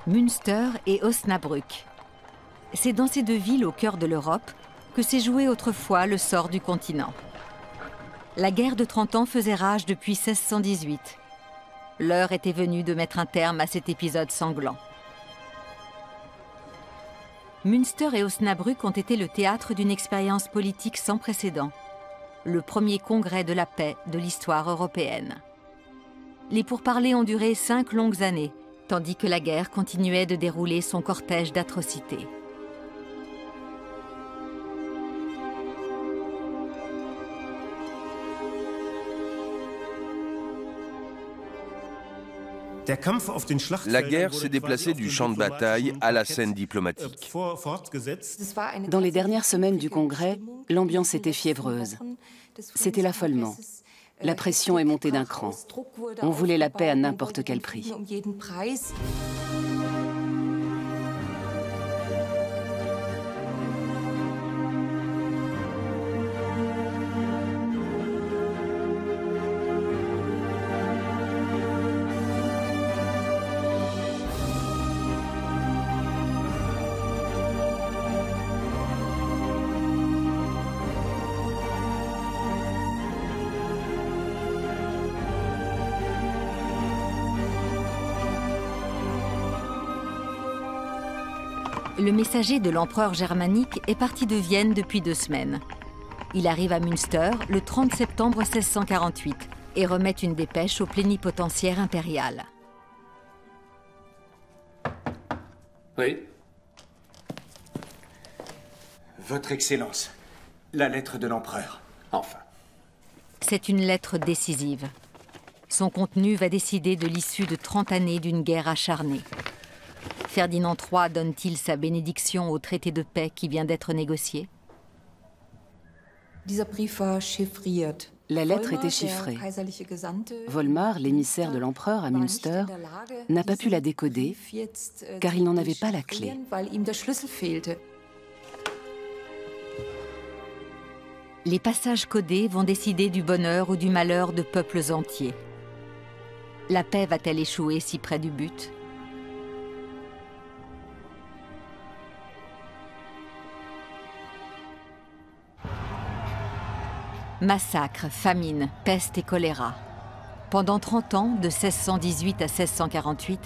Münster et Osnabrück. C'est dans ces deux villes au cœur de l'Europe que s'est joué autrefois le sort du continent. La guerre de 30 ans faisait rage depuis 1618. L'heure était venue de mettre un terme à cet épisode sanglant. Münster et Osnabrück ont été le théâtre d'une expérience politique sans précédent, le premier congrès de la paix de l'histoire européenne. Les pourparlers ont duré 5 longues années, tandis que la guerre continuait de dérouler son cortège d'atrocités. La guerre s'est déplacée du champ de bataille à la scène diplomatique. Dans les dernières semaines du Congrès, l'ambiance était fiévreuse. C'était l'affolement. La pression est montée d'un cran. On voulait la paix à n'importe quel prix. Le messager de l'empereur germanique est parti de Vienne depuis 2 semaines. Il arrive à Münster le 30 septembre 1648 et remet une dépêche au plénipotentiaire impérial. Oui. Votre Excellence, la lettre de l'empereur, enfin. C'est une lettre décisive. Son contenu va décider de l'issue de 30 années d'une guerre acharnée. Ferdinand III donne-t-il sa bénédiction au traité de paix qui vient d'être négocié? La lettre était chiffrée. Volmar, l'émissaire de l'empereur à Münster, n'a pas pu la décoder car il n'en avait pas la clé. Les passages codés vont décider du bonheur ou du malheur de peuples entiers. La paix va-t-elle échouer si près du but? Massacres, famine, peste et choléra. Pendant 30 ans, de 1618 à 1648,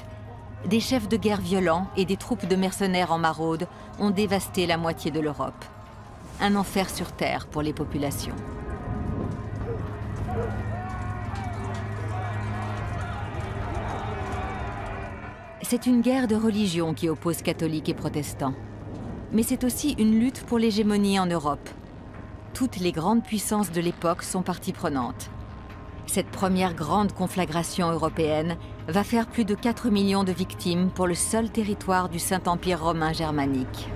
des chefs de guerre violents et des troupes de mercenaires en maraude ont dévasté la moitié de l'Europe. Un enfer sur terre pour les populations. C'est une guerre de religion qui oppose catholiques et protestants. Mais c'est aussi une lutte pour l'hégémonie en Europe. Toutes les grandes puissances de l'époque sont partie prenante. Cette première grande conflagration européenne va faire plus de 4 millions de victimes pour le seul territoire du Saint-Empire romain germanique.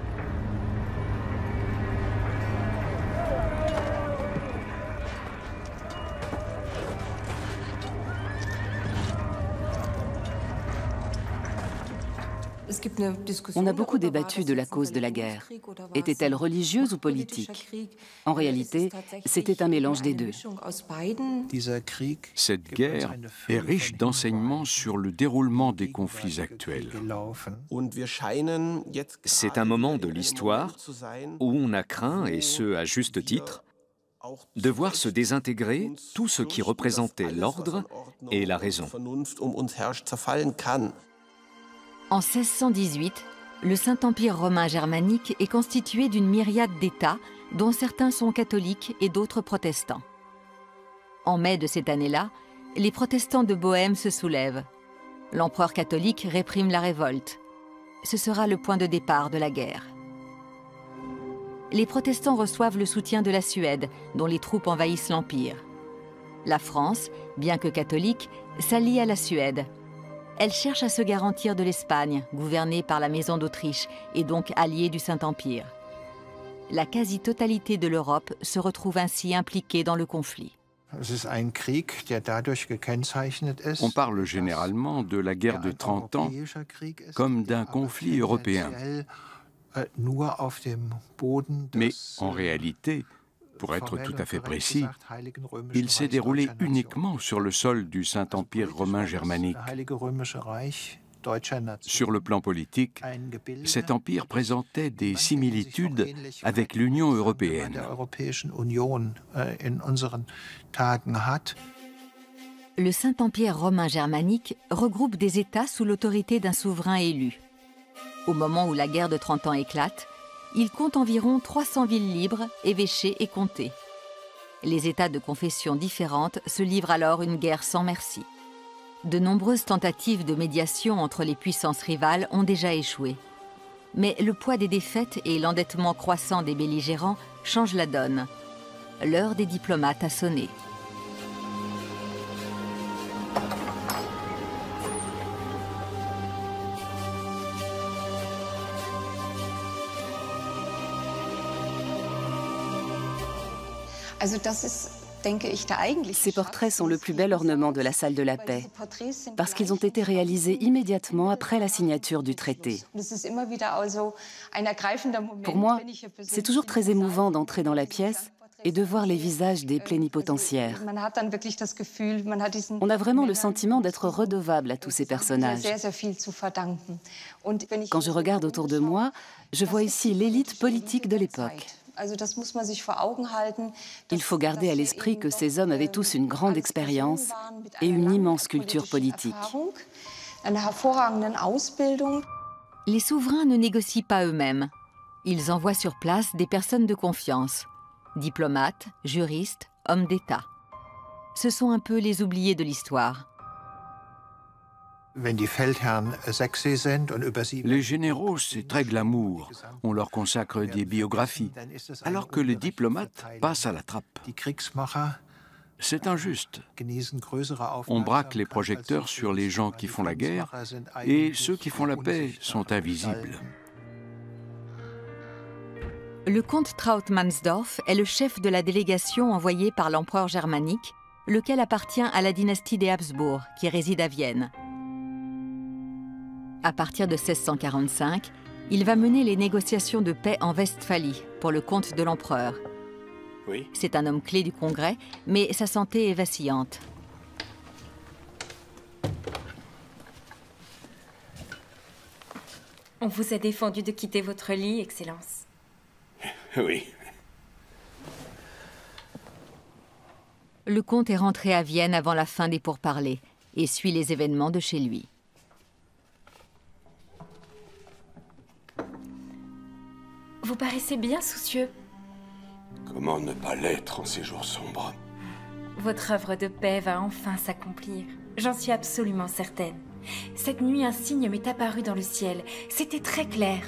On a beaucoup débattu de la cause de la guerre. Était-elle religieuse ou politique? En réalité, c'était un mélange des deux. Cette guerre est riche d'enseignements sur le déroulement des conflits actuels. C'est un moment de l'histoire où on a craint, et ce à juste titre, de voir se désintégrer tout ce qui représentait l'ordre et la raison. En 1618, le Saint-Empire romain germanique est constitué d'une myriade d'États, dont certains sont catholiques et d'autres protestants. En mai de cette année-là, les protestants de Bohême se soulèvent. L'empereur catholique réprime la révolte. Ce sera le point de départ de la guerre. Les protestants reçoivent le soutien de la Suède, dont les troupes envahissent l'Empire. La France, bien que catholique, s'allie à la Suède. Elle cherche à se garantir de l'Espagne, gouvernée par la Maison d'Autriche et donc alliée du Saint-Empire. La quasi-totalité de l'Europe se retrouve ainsi impliquée dans le conflit. On parle généralement de la guerre de 30 ans comme d'un conflit européen. Mais en réalité, pour être tout à fait précis, il s'est déroulé uniquement sur le sol du Saint-Empire romain germanique. Sur le plan politique, cet empire présentait des similitudes avec l'Union européenne. Le Saint-Empire romain germanique regroupe des États sous l'autorité d'un souverain élu. Au moment où la guerre de 30 ans éclate, il compte environ 300 villes libres, évêchés et comtés. Les États de confessions différentes se livrent alors une guerre sans merci. De nombreuses tentatives de médiation entre les puissances rivales ont déjà échoué. Mais le poids des défaites et l'endettement croissant des belligérants changent la donne. L'heure des diplomates a sonné. Ces portraits sont le plus bel ornement de la salle de la paix, parce qu'ils ont été réalisés immédiatement après la signature du traité. Pour moi, c'est toujours très émouvant d'entrer dans la pièce et de voir les visages des plénipotentiaires. On a vraiment le sentiment d'être redevable à tous ces personnages. Quand je regarde autour de moi, je vois ici l'élite politique de l'époque. Il faut garder à l'esprit que ces hommes avaient tous une grande expérience et une immense culture politique. Les souverains ne négocient pas eux-mêmes. Ils envoient sur place des personnes de confiance, diplomates, juristes, hommes d'État. Ce sont un peu les oubliés de l'histoire. Les généraux, c'est très glamour. On leur consacre des biographies, alors que les diplomates passent à la trappe. C'est injuste. On braque les projecteurs sur les gens qui font la guerre, et ceux qui font la paix sont invisibles. Le comte Trautmannsdorf est le chef de la délégation envoyée par l'empereur germanique, lequel appartient à la dynastie des Habsbourg, qui réside à Vienne. À partir de 1645, il va mener les négociations de paix en Westphalie pour le compte de l'empereur. Oui. C'est un homme clé du Congrès, mais sa santé est vacillante. On vous a défendu de quitter votre lit, Excellence. Oui. Le comte est rentré à Vienne avant la fin des pourparlers et suit les événements de chez lui. Vous paraissez bien soucieux. Comment ne pas l'être en ces jours sombres? Votre œuvre de paix va enfin s'accomplir. J'en suis absolument certaine. Cette nuit, un signe m'est apparu dans le ciel. C'était très clair.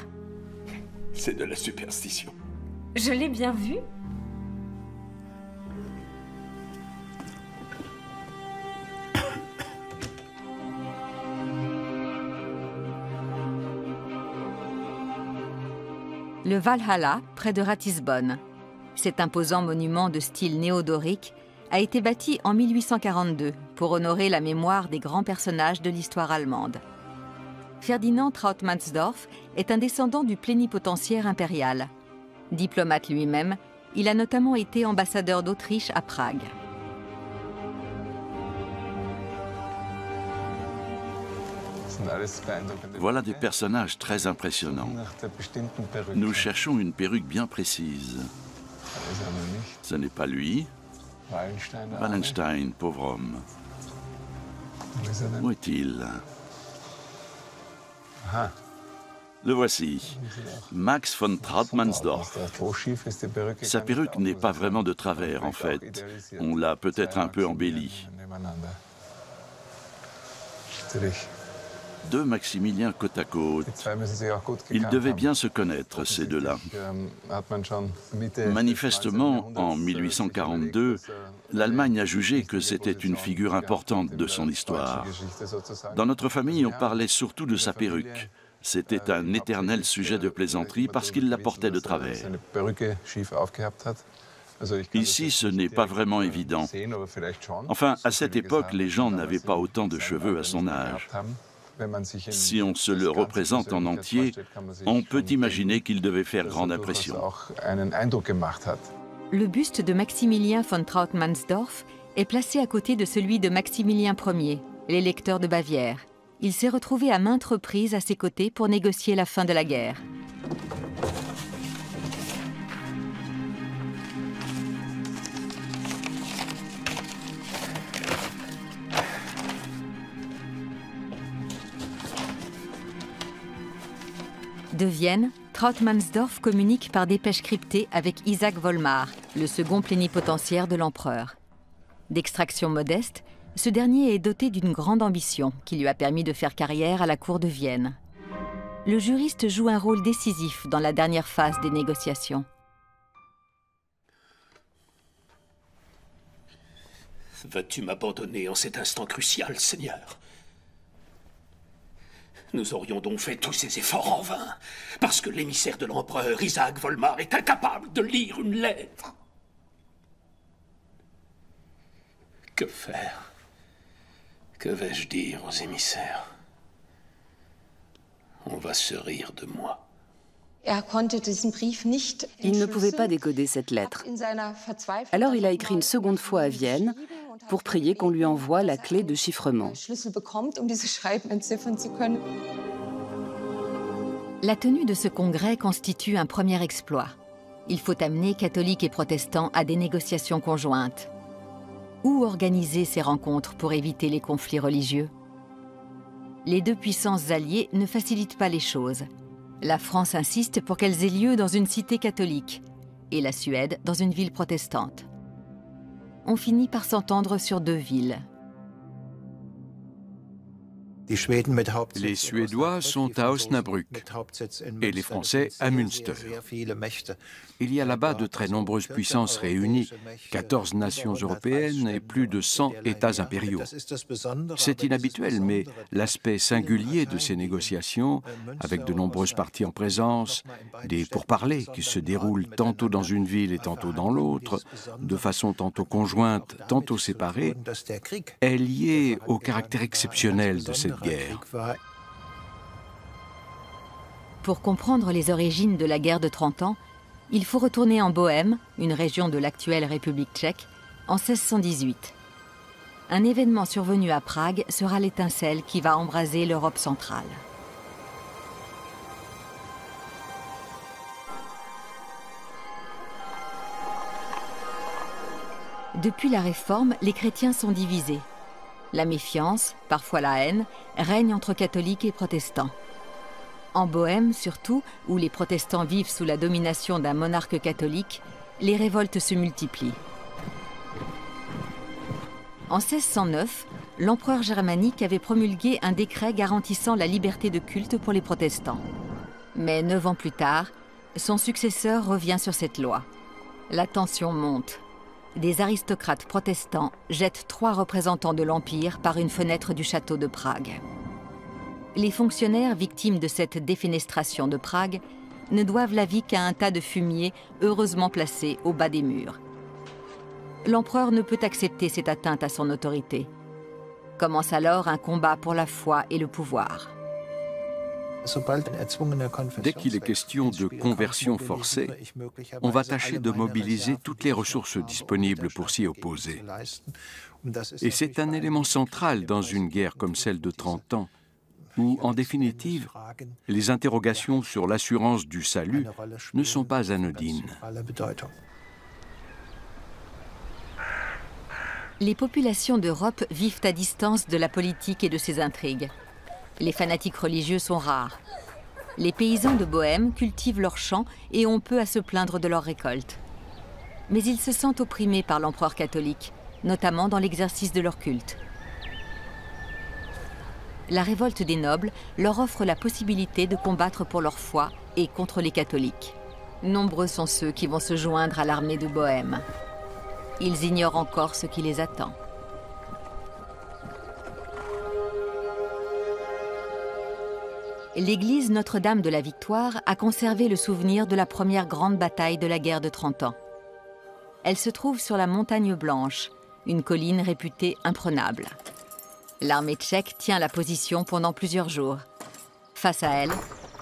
C'est de la superstition. Je l'ai bien vu. Le Valhalla, près de Ratisbonne. Cet imposant monument de style néo-dorique a été bâti en 1842 pour honorer la mémoire des grands personnages de l'histoire allemande. Ferdinand Trautmannsdorf est un descendant du plénipotentiaire impérial. Diplomate lui-même, il a notamment été ambassadeur d'Autriche à Prague. Voilà des personnages très impressionnants. Nous cherchons une perruque bien précise. Ce n'est pas lui. Wallenstein, pauvre homme. Où est-il? Le voici. Max von Trautmannsdorf. Sa perruque n'est pas vraiment de travers, en fait. On l'a peut-être un peu embellie. Deux Maximiliens côte à côte. Ils devaient bien se connaître, ces deux-là. Manifestement, en 1842, l'Allemagne a jugé que c'était une figure importante de son histoire. Dans notre famille, on parlait surtout de sa perruque. C'était un éternel sujet de plaisanterie parce qu'il la portait de travers. Ici, ce n'est pas vraiment évident. Enfin, à cette époque, les gens n'avaient pas autant de cheveux à son âge. Si on se le représente en entier, on peut imaginer qu'il devait faire grande impression. Le buste de Maximilien von Trautmannsdorf est placé à côté de celui de Maximilien Ier, l'électeur de Bavière. il s'est retrouvé à maintes reprises à ses côtés pour négocier la fin de la guerre. De Vienne, Trautmannsdorf communique par dépêche cryptée avec Isaac Volmar, le second plénipotentiaire de l'empereur. D'extraction modeste, ce dernier est doté d'une grande ambition qui lui a permis de faire carrière à la cour de Vienne. Le juriste joue un rôle décisif dans la dernière phase des négociations. Veux-tu m'abandonner en cet instant crucial, Seigneur? Nous aurions donc fait tous ces efforts en vain, parce que l'émissaire de l'empereur, Isaac Volmar, est incapable de lire une lettre. Que faire? Que vais-je dire aux émissaires? On va se rire de moi. Il ne pouvait pas décoder cette lettre. Alors il a écrit une seconde fois à Vienne pour prier qu'on lui envoie la clé de chiffrement. La tenue de ce congrès constitue un premier exploit. Il faut amener catholiques et protestants à des négociations conjointes. Où organiser ces rencontres pour éviter les conflits religieux? Les deux puissances alliées ne facilitent pas les choses. La France insiste pour qu'elles aient lieu dans une cité catholique et la Suède dans une ville protestante. On finit par s'entendre sur 2 villes. Les Suédois sont à Osnabrück et les Français à Münster. Il y a là-bas de très nombreuses puissances réunies, 14 nations européennes et plus de 100 États impériaux. C'est inhabituel, mais l'aspect singulier de ces négociations, avec de nombreuses parties en présence, des pourparlers qui se déroulent tantôt dans une ville et tantôt dans l'autre, de façon tantôt conjointe, tantôt séparée, est lié au caractère exceptionnel de cette guerre. Pour comprendre les origines de la guerre de 30 ans, il faut retourner en Bohême, une région de l'actuelle République tchèque, en 1618. Un événement survenu à Prague sera l'étincelle qui va embraser l'Europe centrale. Depuis la Réforme, les chrétiens sont divisés. La méfiance, parfois la haine, règne entre catholiques et protestants. En Bohême surtout, où les protestants vivent sous la domination d'un monarque catholique, les révoltes se multiplient. En 1609, l'empereur germanique avait promulgué un décret garantissant la liberté de culte pour les protestants. Mais 9 ans plus tard, son successeur revient sur cette loi. La tension monte. Des aristocrates protestants jettent 3 représentants de l'Empire par une fenêtre du château de Prague. Les fonctionnaires victimes de cette défenestration de Prague ne doivent la vie qu'à un tas de fumier heureusement placé au bas des murs. L'empereur ne peut accepter cette atteinte à son autorité. Commence alors un combat pour la foi et le pouvoir. Dès qu'il est question de conversion forcée, on va tâcher de mobiliser toutes les ressources disponibles pour s'y opposer. Et c'est un élément central dans une guerre comme celle de 30 ans, où, en définitive, les interrogations sur l'assurance du salut ne sont pas anodines. Les populations d'Europe vivent à distance de la politique et de ses intrigues. Les fanatiques religieux sont rares. Les paysans de Bohême cultivent leurs champs et ont peu à se plaindre de leurs récoltes. Mais ils se sentent opprimés par l'empereur catholique, notamment dans l'exercice de leur culte. La révolte des nobles leur offre la possibilité de combattre pour leur foi et contre les catholiques. Nombreux sont ceux qui vont se joindre à l'armée de Bohême. Ils ignorent encore ce qui les attend. L'église Notre-Dame de la Victoire a conservé le souvenir de la première grande bataille de la guerre de 30 ans. Elle se trouve sur la Montagne Blanche, une colline réputée imprenable. L'armée tchèque tient la position pendant plusieurs jours. Face à elle,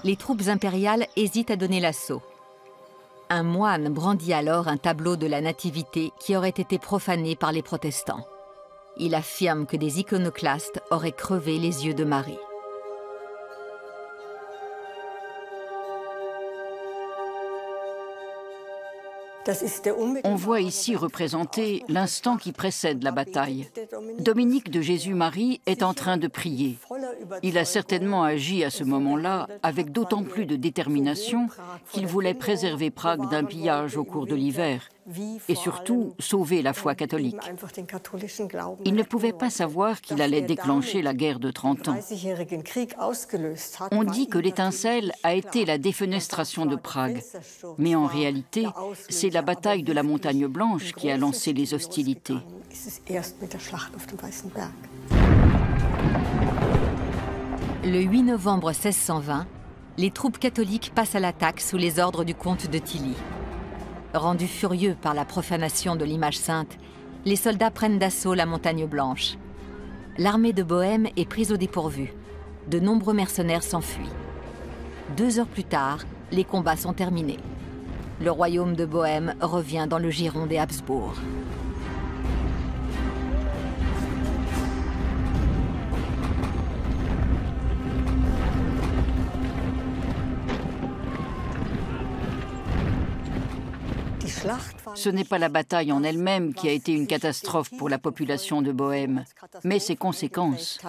les troupes impériales hésitent à donner l'assaut. Un moine brandit alors un tableau de la Nativité qui aurait été profané par les protestants. Il affirme que des iconoclastes auraient crevé les yeux de Marie. On voit ici représenter l'instant qui précède la bataille. Dominique de Jésus-Marie est en train de prier. Il a certainement agi à ce moment-là avec d'autant plus de détermination qu'il voulait préserver Prague d'un pillage au cours de l'hiver et surtout sauver la foi catholique. Il ne pouvait pas savoir qu'il allait déclencher la guerre de 30 ans. On dit que l'étincelle a été la défenestration de Prague, mais en réalité, c'est la bataille de la Montagne Blanche qui a lancé les hostilités. Le 8 novembre 1620, les troupes catholiques passent à l'attaque sous les ordres du comte de Tilly. Rendus furieux par la profanation de l'image sainte, les soldats prennent d'assaut la Montagne Blanche. L'armée de Bohême est prise au dépourvu. De nombreux mercenaires s'enfuient. 2 heures plus tard, les combats sont terminés. Le royaume de Bohême revient dans le giron des Habsbourg. Ce n'est pas la bataille en elle-même qui a été une catastrophe pour la population de Bohême, mais ses conséquences.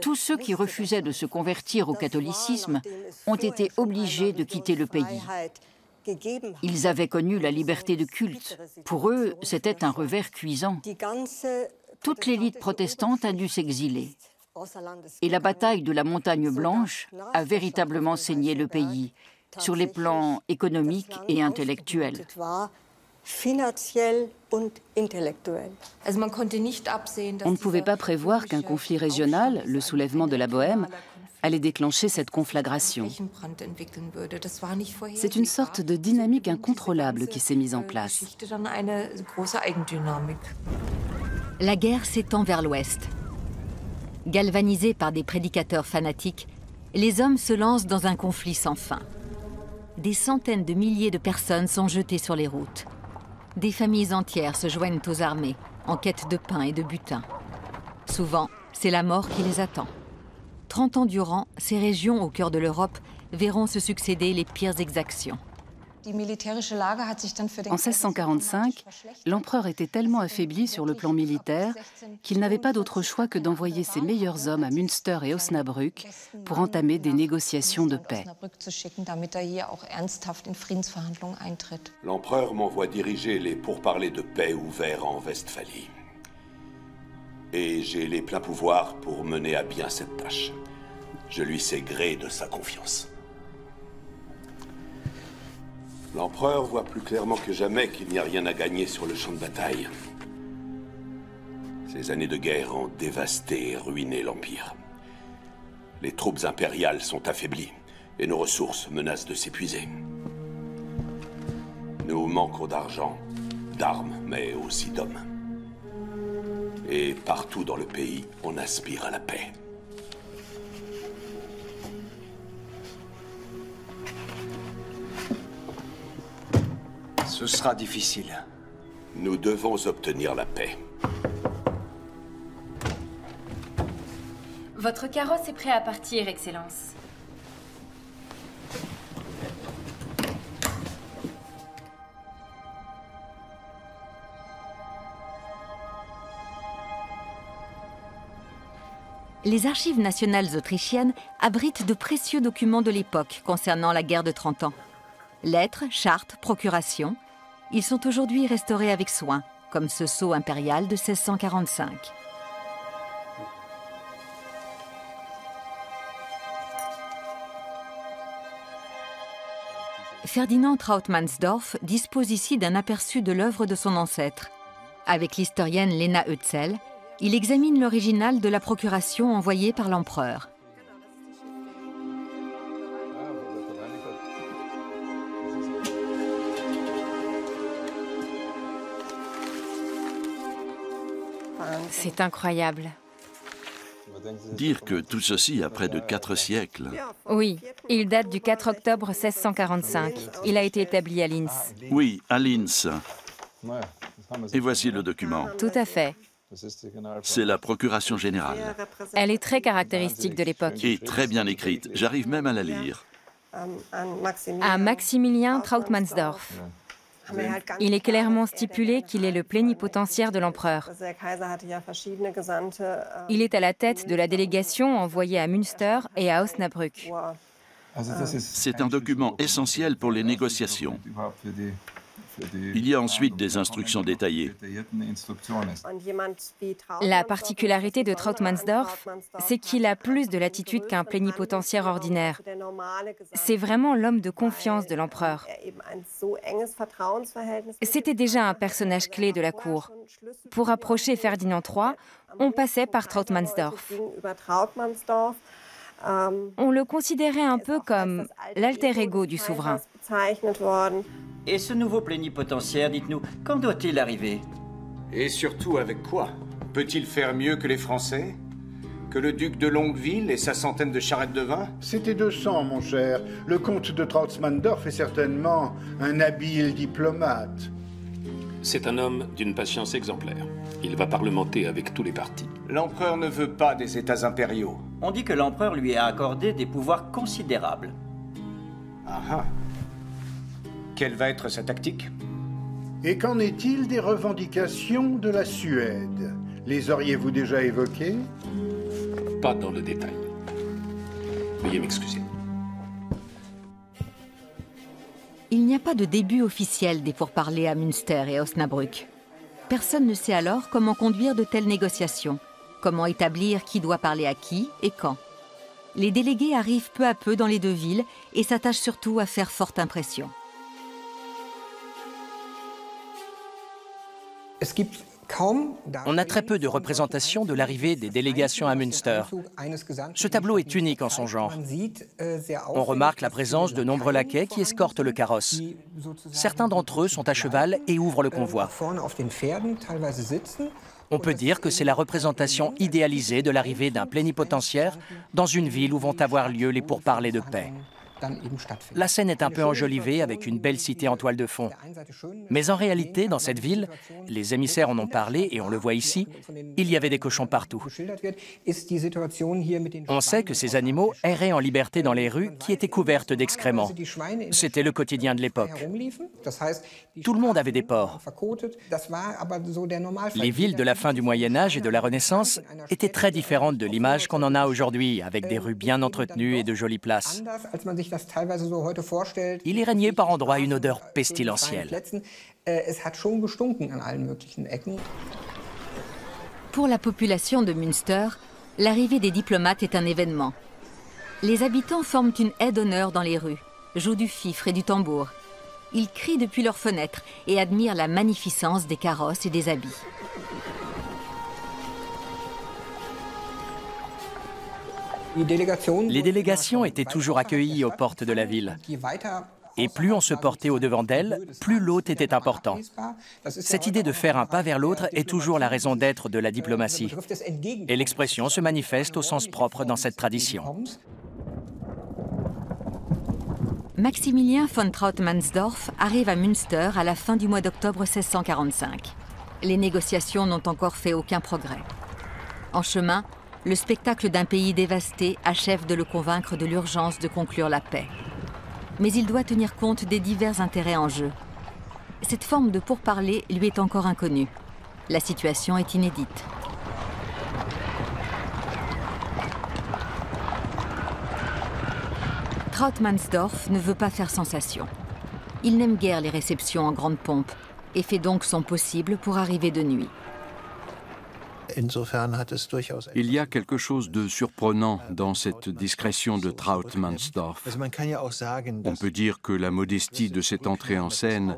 Tous ceux qui refusaient de se convertir au catholicisme ont été obligés de quitter le pays. Ils avaient connu la liberté de culte. Pour eux, c'était un revers cuisant. Toute l'élite protestante a dû s'exiler. Et la bataille de la Montagne Blanche a véritablement saigné le pays, sur les plans économiques et intellectuels. On ne pouvait pas prévoir qu'un conflit régional, le soulèvement de la Bohême, allait déclencher cette conflagration. C'est une sorte de dynamique incontrôlable qui s'est mise en place. La guerre s'étend vers l'ouest. Galvanisés par des prédicateurs fanatiques, les hommes se lancent dans un conflit sans fin. Des centaines de milliers de personnes sont jetées sur les routes. Des familles entières se joignent aux armées, en quête de pain et de butin. Souvent, c'est la mort qui les attend. 30 ans durant, ces régions au cœur de l'Europe verront se succéder les pires exactions. En 1645, l'empereur était tellement affaibli sur le plan militaire qu'il n'avait pas d'autre choix que d'envoyer ses meilleurs hommes à Münster et Osnabrück pour entamer des négociations de paix. L'empereur m'envoie diriger les pourparlers de paix ouverts en Westphalie. Et j'ai les pleins pouvoirs pour mener à bien cette tâche. Je lui sais gré de sa confiance. L'empereur voit plus clairement que jamais qu'il n'y a rien à gagner sur le champ de bataille. Ces années de guerre ont dévasté et ruiné l'Empire. Les troupes impériales sont affaiblies et nos ressources menacent de s'épuiser. Nous manquons d'argent, d'armes, mais aussi d'hommes. Et partout dans le pays, on aspire à la paix. Ce sera difficile. Nous devons obtenir la paix. Votre carrosse est prêt à partir, Excellence. Les archives nationales autrichiennes abritent de précieux documents de l'époque concernant la guerre de 30 ans. Lettres, chartes, procurations, ils sont aujourd'hui restaurés avec soin, comme ce sceau impérial de 1645. Ferdinand Trautmannsdorf dispose ici d'un aperçu de l'œuvre de son ancêtre. Avec l'historienne Lena Oetzel, il examine l'original de la procuration envoyée par l'empereur. C'est incroyable. Dire que tout ceci a près de 4 siècles. Oui, il date du 4 octobre 1645. Il a été établi à Linz. Oui, à Linz. Et voici le document. Tout à fait. C'est la procuration générale. Elle est très caractéristique de l'époque. Et très bien écrite. J'arrive même à la lire. à Maximilien Trautmannsdorf. Il est clairement stipulé qu'il est le plénipotentiaire de l'empereur. Il est à la tête de la délégation envoyée à Münster et à Osnabrück. C'est un document essentiel pour les négociations. Il y a ensuite des instructions détaillées. La particularité de Trautmannsdorf, c'est qu'il a plus de latitude qu'un plénipotentiaire ordinaire. C'est vraiment l'homme de confiance de l'empereur. C'était déjà un personnage clé de la cour. Pour approcher Ferdinand III, on passait par Trautmannsdorf. On le considérait un peu comme l'alter ego du souverain. Et ce nouveau plénipotentiaire, dites-nous, quand doit-il arriver? Et surtout avec quoi? Peut-il faire mieux que les Français? Que le duc de Longueville et sa centaine de charrettes de vin? C'était 200, mon cher. Le comte de Trautmannsdorf est certainement un habile diplomate. C'est un homme d'une patience exemplaire. Il va parlementer avec tous les partis. L'empereur ne veut pas des États impériaux. On dit que l'empereur lui a accordé des pouvoirs considérables. Ah ah. Quelle va être sa tactique? Et qu'en est-il des revendications de la Suède? Les auriez-vous déjà évoquées? Pas dans le détail. Veuillez m'excuser. Il n'y a pas de début officiel des pourparlers à Münster et Osnabrück. Personne ne sait alors comment conduire de telles négociations, comment établir qui doit parler à qui et quand. Les délégués arrivent peu à peu dans les deux villes et s'attachent surtout à faire forte impression. On a très peu de représentation de l'arrivée des délégations à Münster. Ce tableau est unique en son genre. On remarque la présence de nombreux laquais qui escortent le carrosse. Certains d'entre eux sont à cheval et ouvrent le convoi. On peut dire que c'est la représentation idéalisée de l'arrivée d'un plénipotentiaire dans une ville où vont avoir lieu les pourparlers de paix. La scène est un peu enjolivée avec une belle cité en toile de fond. Mais en réalité, dans cette ville, les émissaires en ont parlé et on le voit ici, il y avait des cochons partout. On sait que ces animaux erraient en liberté dans les rues qui étaient couvertes d'excréments. C'était le quotidien de l'époque. Tout le monde avait des porcs. Les villes de la fin du Moyen-Âge et de la Renaissance étaient très différentes de l'image qu'on en a aujourd'hui, avec des rues bien entretenues et de jolies places. Il y régnait par endroits une odeur pestilentielle. Pour la population de Münster, l'arrivée des diplomates est un événement. Les habitants forment une haie d'honneur dans les rues, jouent du fifre et du tambour. Ils crient depuis leurs fenêtres et admirent la magnificence des carrosses et des habits. Les délégations étaient toujours accueillies aux portes de la ville. Et plus on se portait au-devant d'elles, plus l'hôte était important. Cette idée de faire un pas vers l'autre est toujours la raison d'être de la diplomatie. Et l'expression se manifeste au sens propre dans cette tradition. Maximilien von Trautmannsdorf arrive à Münster à la fin du mois d'octobre 1645. Les négociations n'ont encore fait aucun progrès. En chemin, le spectacle d'un pays dévasté achève de le convaincre de l'urgence de conclure la paix. Mais il doit tenir compte des divers intérêts en jeu. Cette forme de pourparler lui est encore inconnue. La situation est inédite. Trautmannsdorf ne veut pas faire sensation. Il n'aime guère les réceptions en grande pompe et fait donc son possible pour arriver de nuit. Il y a quelque chose de surprenant dans cette discrétion de Trautmannsdorf. On peut dire que la modestie de cette entrée en scène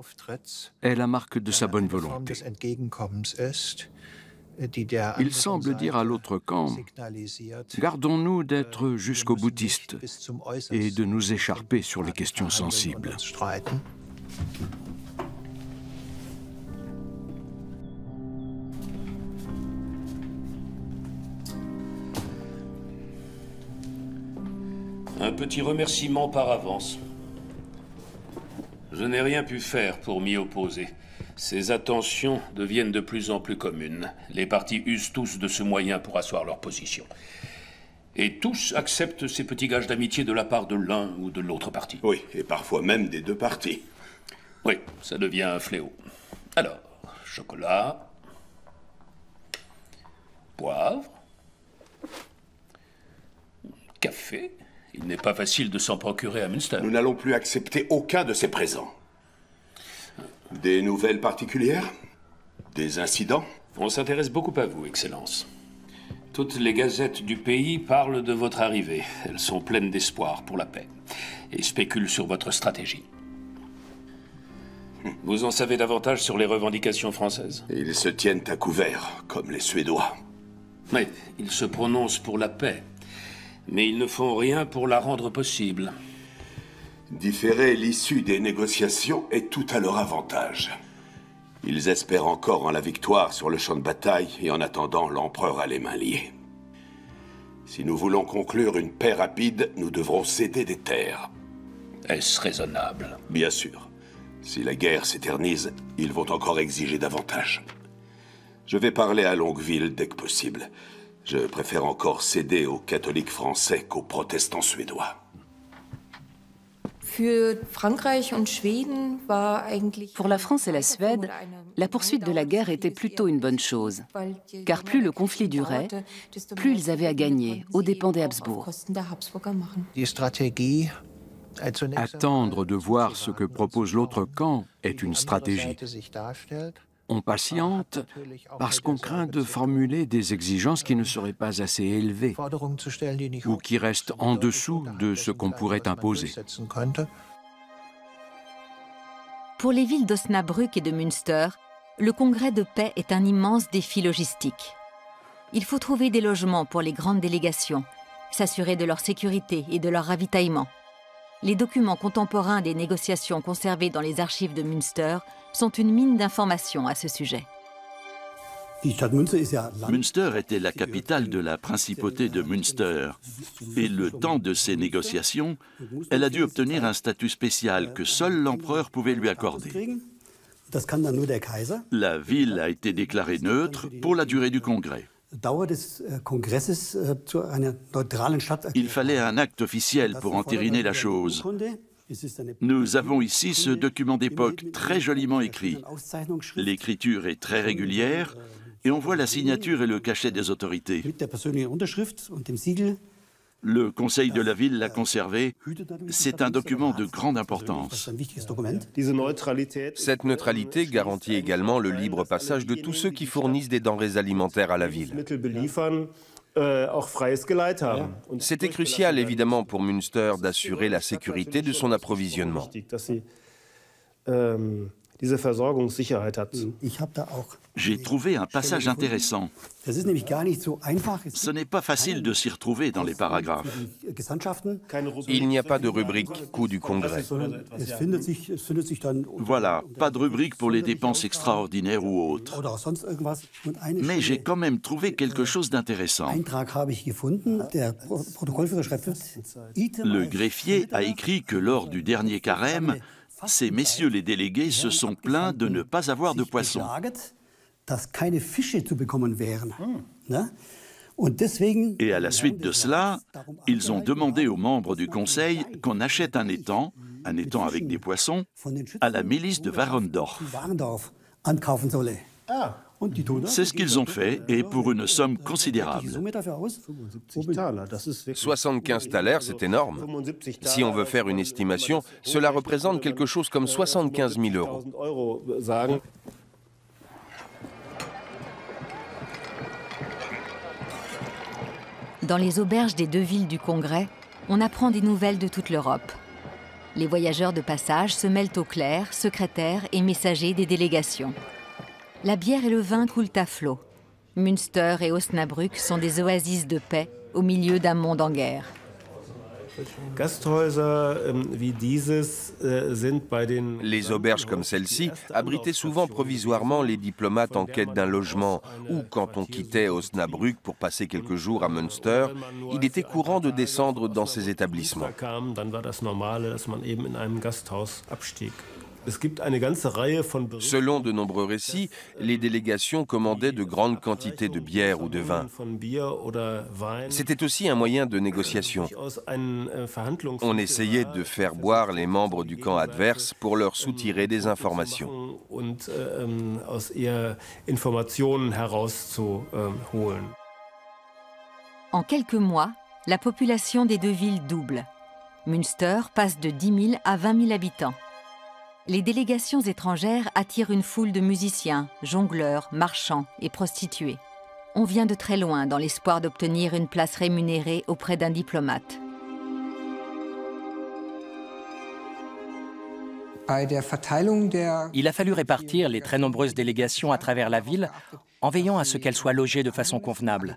est la marque de sa bonne volonté. Il semble dire à l'autre camp « Gardons-nous d'être jusqu'au boutiste et de nous écharper sur les questions sensibles ». Un petit remerciement par avance. Je n'ai rien pu faire pour m'y opposer. Ces attentions deviennent de plus en plus communes. Les partis usent tous de ce moyen pour asseoir leur position. Et tous acceptent ces petits gages d'amitié de la part de l'un ou de l'autre parti. Oui, et parfois même des deux parties. Oui, ça devient un fléau. Alors, chocolat, poivre, café. Il n'est pas facile de s'en procurer à Münster. Nous n'allons plus accepter aucun de ces présents. Des nouvelles particulières? Des incidents? On s'intéresse beaucoup à vous, Excellence. Toutes les gazettes du pays parlent de votre arrivée. Elles sont pleines d'espoir pour la paix et spéculent sur votre stratégie. Vous en savez davantage sur les revendications françaises? Ils se tiennent à couvert, comme les Suédois. Oui, ils se prononcent pour la paix, mais ils ne font rien pour la rendre possible. Différer l'issue des négociations est tout à leur avantage. Ils espèrent encore en la victoire sur le champ de bataille et en attendant, l'empereur a les mains liées. Si nous voulons conclure une paix rapide, nous devrons céder des terres. Est-ce raisonnable? Bien sûr. Si la guerre s'éternise, ils vont encore exiger davantage. Je vais parler à Longueville dès que possible. Je préfère encore céder aux catholiques français qu'aux protestants suédois. Pour la France et la Suède, la poursuite de la guerre était plutôt une bonne chose, car plus le conflit durait, plus ils avaient à gagner, aux dépens des Habsbourg. Attendre de voir ce que propose l'autre camp est une stratégie. On patiente parce qu'on craint de formuler des exigences qui ne seraient pas assez élevées ou qui restent en dessous de ce qu'on pourrait imposer. Pour les villes d'Osnabrück et de Münster, le congrès de paix est un immense défi logistique. Il faut trouver des logements pour les grandes délégations, s'assurer de leur sécurité et de leur ravitaillement. Les documents contemporains des négociations conservés dans les archives de Münster sont une mine d'informations à ce sujet. Münster était la capitale de la principauté de Münster. Et le temps de ces négociations, elle a dû obtenir un statut spécial que seul l'empereur pouvait lui accorder. La ville a été déclarée neutre pour la durée du congrès. Il fallait un acte officiel pour entériner la chose. Nous avons ici ce document d'époque très joliment écrit. L'écriture est très régulière et on voit la signature et le cachet des autorités. Le conseil de la ville l'a conservé. C'est un document de grande importance. Cette neutralité garantit également le libre passage de tous ceux qui fournissent des denrées alimentaires à la ville. C'était crucial, évidemment, pour Münster d'assurer la sécurité de son approvisionnement. J'ai trouvé un passage intéressant. Ce n'est pas facile de s'y retrouver dans les paragraphes. Il n'y a pas de rubrique coût du congrès. Voilà, pas de rubrique pour les dépenses extraordinaires ou autres. Mais j'ai quand même trouvé quelque chose d'intéressant. Le greffier a écrit que lors du dernier carême, ces messieurs les délégués se sont plaints de ne pas avoir de poissons. Et à la suite de cela, ils ont demandé aux membres du conseil qu'on achète un étang avec des poissons, à la milice de Warendorf. C'est ce qu'ils ont fait, et pour une somme considérable. 75 thalers, c'est énorme. Si on veut faire une estimation, cela représente quelque chose comme 75 000 euros. Dans les auberges des deux villes du Congrès, on apprend des nouvelles de toute l'Europe. Les voyageurs de passage se mêlent aux clercs, secrétaires et messagers des délégations. La bière et le vin coulent à flot. Münster et Osnabrück sont des oasis de paix au milieu d'un monde en guerre. Les auberges comme celle-ci abritaient souvent provisoirement les diplomates en quête d'un logement ou quand on quittait Osnabrück pour passer quelques jours à Münster, il était courant de descendre dans ces établissements. Selon de nombreux récits, les délégations commandaient de grandes quantités de bière ou de vin. C'était aussi un moyen de négociation. On essayait de faire boire les membres du camp adverse pour leur soutirer des informations. En quelques mois, la population des deux villes double. Münster passe de 10 000 à 20 000 habitants. Les délégations étrangères attirent une foule de musiciens, jongleurs, marchands et prostituées. On vient de très loin dans l'espoir d'obtenir une place rémunérée auprès d'un diplomate. Il a fallu répartir les très nombreuses délégations à travers la ville en veillant à ce qu'elles soient logées de façon convenable.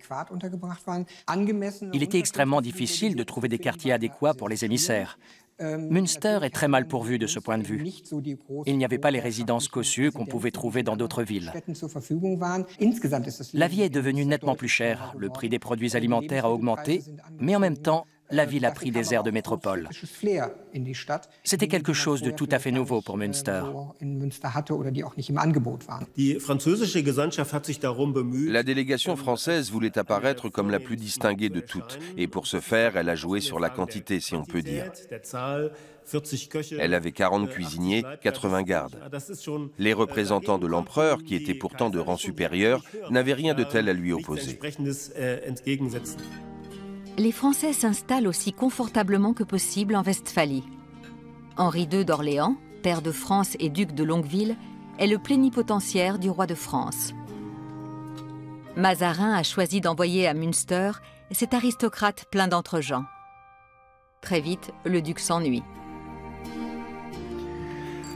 Il était extrêmement difficile de trouver des quartiers adéquats pour les émissaires. Münster est très mal pourvu de ce point de vue. Il n'y avait pas les résidences cossues qu'on pouvait trouver dans d'autres villes. La vie est devenue nettement plus chère, le prix des produits alimentaires a augmenté, mais en même temps, la ville a pris des airs de métropole. C'était quelque chose de tout à fait nouveau pour Münster. La délégation française voulait apparaître comme la plus distinguée de toutes, et pour ce faire, elle a joué sur la quantité, si on peut dire. Elle avait 40 cuisiniers, 80 gardes. Les représentants de l'empereur, qui étaient pourtant de rang supérieur, n'avaient rien de tel à lui opposer. Les Français s'installent aussi confortablement que possible en Westphalie. Henri II d'Orléans, pair de France et duc de Longueville, est le plénipotentiaire du roi de France. Mazarin a choisi d'envoyer à Münster cet aristocrate plein d'entre-gens. Très vite, le duc s'ennuie.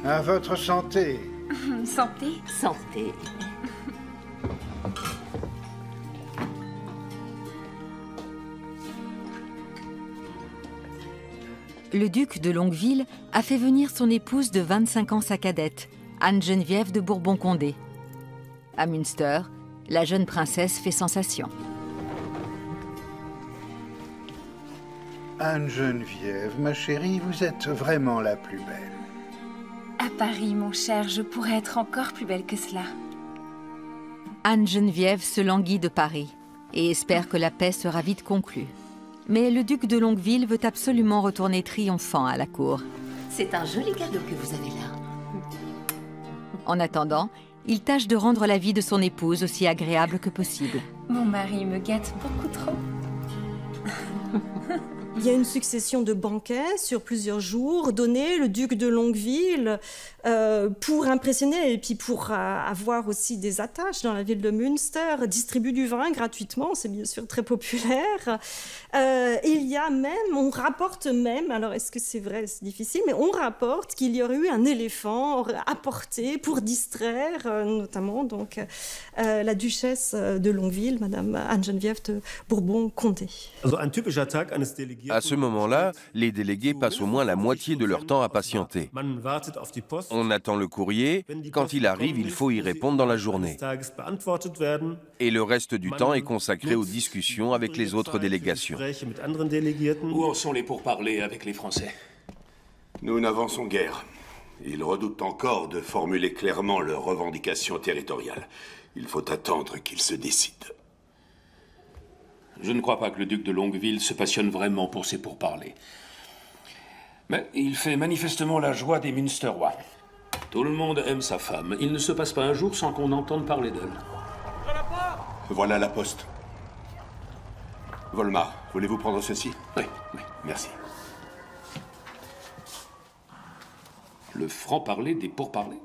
À votre santé. Santé. Santé. Le duc de Longueville a fait venir son épouse de 25 ans, sa cadette, Anne-Geneviève de Bourbon-Condé. À Münster, la jeune princesse fait sensation. Anne-Geneviève, ma chérie, vous êtes vraiment la plus belle. À Paris, mon cher, je pourrais être encore plus belle que cela. Anne-Geneviève se languit de Paris et espère que la paix sera vite conclue. Mais le duc de Longueville veut absolument retourner triomphant à la cour. C'est un joli cadeau que vous avez là. En attendant, il tâche de rendre la vie de son épouse aussi agréable que possible. Mon mari me gâte beaucoup trop. Il y a une succession de banquets sur plusieurs jours donnés. Le duc de Longueville, pour impressionner et puis pour avoir aussi des attaches dans la ville de Münster, distribue du vin gratuitement. C'est bien sûr très populaire. Il y a même, on rapporte même, alors est-ce que c'est vrai, c'est difficile, mais on rapporte qu'il y aurait eu un éléphant apporté pour distraire, notamment donc la duchesse de Longueville, Madame Anne-Geneviève de Bourbon-Condé. À ce moment-là, les délégués passent au moins la moitié de leur temps à patienter. On attend le courrier. Quand il arrive, il faut y répondre dans la journée. Et le reste du temps est consacré aux discussions avec les autres délégations. Où en sont les pourparlers avec les Français? Nous n'avançons guère. Ils redoutent encore de formuler clairement leurs revendications territoriales. Il faut attendre qu'ils se décident. Je ne crois pas que le duc de Longueville se passionne vraiment pour ces pourparlers. Mais il fait manifestement la joie des Münsterois. Tout le monde aime sa femme. Il ne se passe pas un jour sans qu'on entende parler d'elle. Voilà la poste. Volmar, voulez-vous prendre ceci? Oui. Merci. Le franc-parler des pourparlers?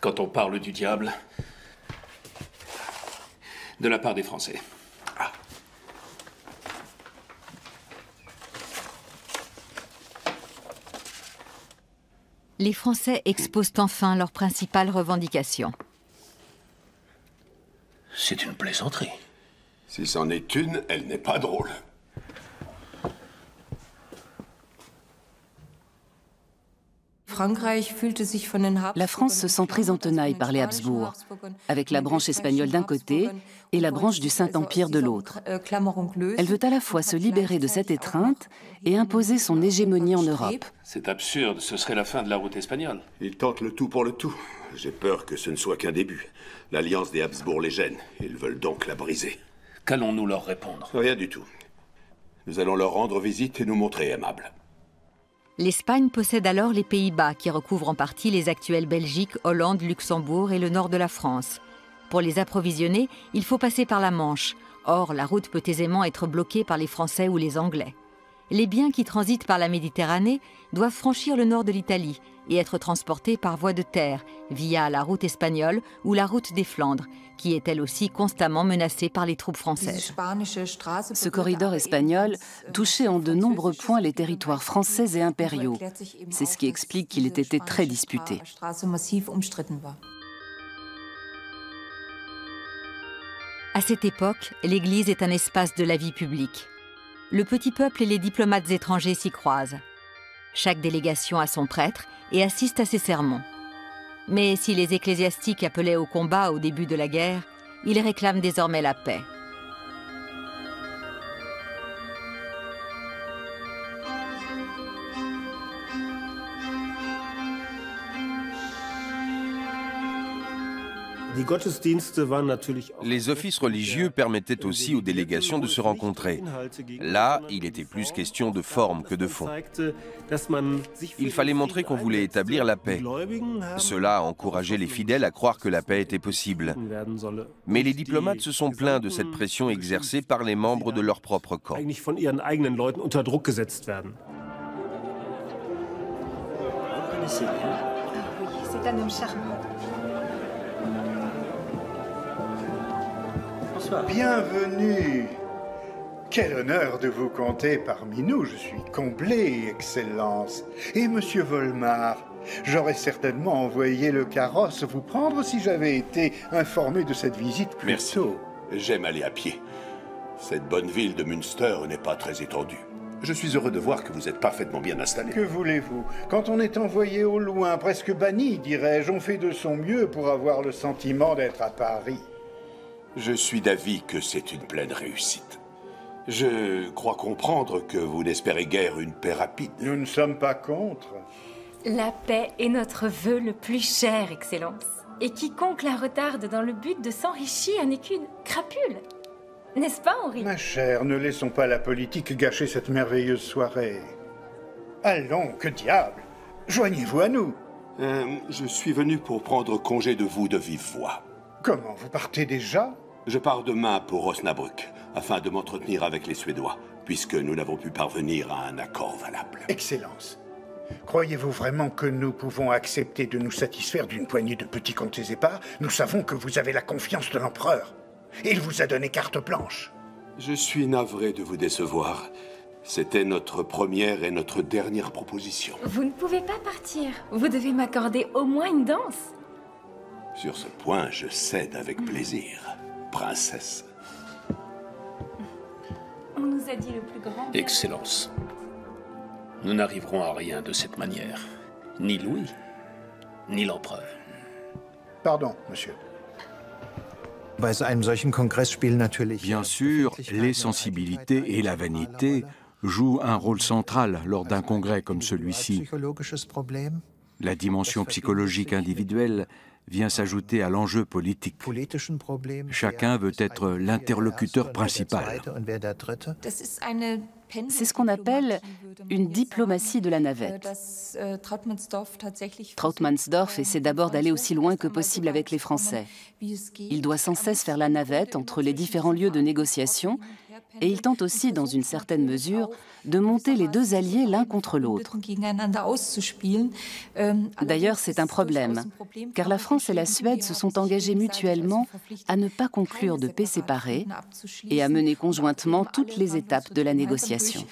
Quand on parle du diable, de la part des Français. Ah. Les Français exposent enfin leurs principales revendications. C'est une plaisanterie. Si c'en est une, elle n'est pas drôle. La France se sent prise en tenaille par les Habsbourg, avec la branche espagnole d'un côté et la branche du Saint-Empire de l'autre. Elle veut à la fois se libérer de cette étreinte et imposer son hégémonie en Europe. C'est absurde, ce serait la fin de la route espagnole. Ils tentent le tout pour le tout. J'ai peur que ce ne soit qu'un début. L'alliance des Habsbourg les gêne. Ils veulent donc la briser. Qu'allons-nous leur répondre? Rien du tout. Nous allons leur rendre visite et nous montrer aimables. L'Espagne possède alors les Pays-Bas, qui recouvrent en partie les actuelles Belgique, Hollande, Luxembourg et le nord de la France. Pour les approvisionner, il faut passer par la Manche. Or, la route peut aisément être bloquée par les Français ou les Anglais. Les biens qui transitent par la Méditerranée doivent franchir le nord de l'Italie et être transportés par voie de terre, via la route espagnole ou la route des Flandres, qui est elle aussi constamment menacée par les troupes françaises. Ce corridor espagnol touchait en de nombreux points les territoires français et impériaux. C'est ce qui explique qu'il ait été très disputé. À cette époque, l'Église est un espace de la vie publique. Le petit peuple et les diplomates étrangers s'y croisent. Chaque délégation a son prêtre et assiste à ses sermons. Mais si les ecclésiastiques appelaient au combat au début de la guerre, ils réclament désormais la paix. Les offices religieux permettaient aussi aux délégations de se rencontrer. Là, il était plus question de forme que de fond. Il fallait montrer qu'on voulait établir la paix. Cela encourageait les fidèles à croire que la paix était possible. Mais les diplomates se sont plaints de cette pression exercée par les membres de leur propre camp. C'est un homme charmant. Bienvenue. Quel honneur de vous compter parmi nous. Je suis comblé, Excellence. Et Monsieur Volmar, j'aurais certainement envoyé le carrosse vous prendre si j'avais été informé de cette visite plus tôt. J'aime aller à pied. Cette bonne ville de Münster n'est pas très étendue. Je suis heureux de voir que vous êtes parfaitement bien installé. Que voulez-vous? Quand on est envoyé au loin, presque banni, dirais-je, on fait de son mieux pour avoir le sentiment d'être à Paris. Je suis d'avis que c'est une pleine réussite. Je crois comprendre que vous n'espérez guère une paix rapide. Nous ne sommes pas contre. La paix est notre vœu le plus cher, Excellence. Et quiconque la retarde dans le but de s'enrichir n'est qu'une crapule. N'est-ce pas, Henri? Ma chère, ne laissons pas la politique gâcher cette merveilleuse soirée. Allons, que diable! Joignez-vous à nous. Je suis venu pour prendre congé de vous de vive voix. Comment, vous partez déjà? Je pars demain pour Osnabrück, afin de m'entretenir avec les Suédois, puisque nous n'avons pu parvenir à un accord valable. Excellence, croyez-vous vraiment que nous pouvons accepter de nous satisfaire d'une poignée de petits comptes épars? Nous savons que vous avez la confiance de l'empereur. Il vous a donné carte blanche. Je suis navré de vous décevoir. C'était notre première et notre dernière proposition. Vous ne pouvez pas partir. Vous devez m'accorder au moins une danse. Sur ce point, je cède avec plaisir, princesse. On nous a dit le plus grand... Excellence, nous n'arriverons à rien de cette manière. Ni Louis, ni l'empereur. Pardon, monsieur. Bien sûr, les sensibilités et la vanité jouent un rôle central lors d'un congrès comme celui-ci. La dimension psychologique individuelle vient s'ajouter à l'enjeu politique. Chacun veut être l'interlocuteur principal. C'est ce qu'on appelle une diplomatie de la navette. Trautmannsdorf essaie d'abord d'aller aussi loin que possible avec les Français. Il doit sans cesse faire la navette entre les différents lieux de négociation et il tente aussi, dans une certaine mesure, de monter les deux alliés l'un contre l'autre. D'ailleurs, c'est un problème, car la France et la Suède se sont engagées mutuellement à ne pas conclure de paix séparée et à mener conjointement toutes les étapes de la négociation.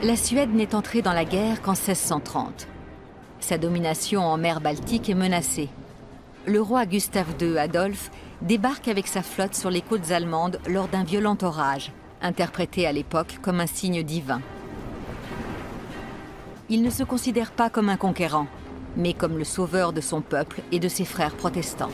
La Suède n'est entrée dans la guerre qu'en 1630. Sa domination en mer Baltique est menacée. Le roi Gustave II Adolphe débarque avec sa flotte sur les côtes allemandes lors d'un violent orage, interprété à l'époque comme un signe divin. il ne se considère pas comme un conquérant, mais comme le sauveur de son peuple et de ses frères protestants.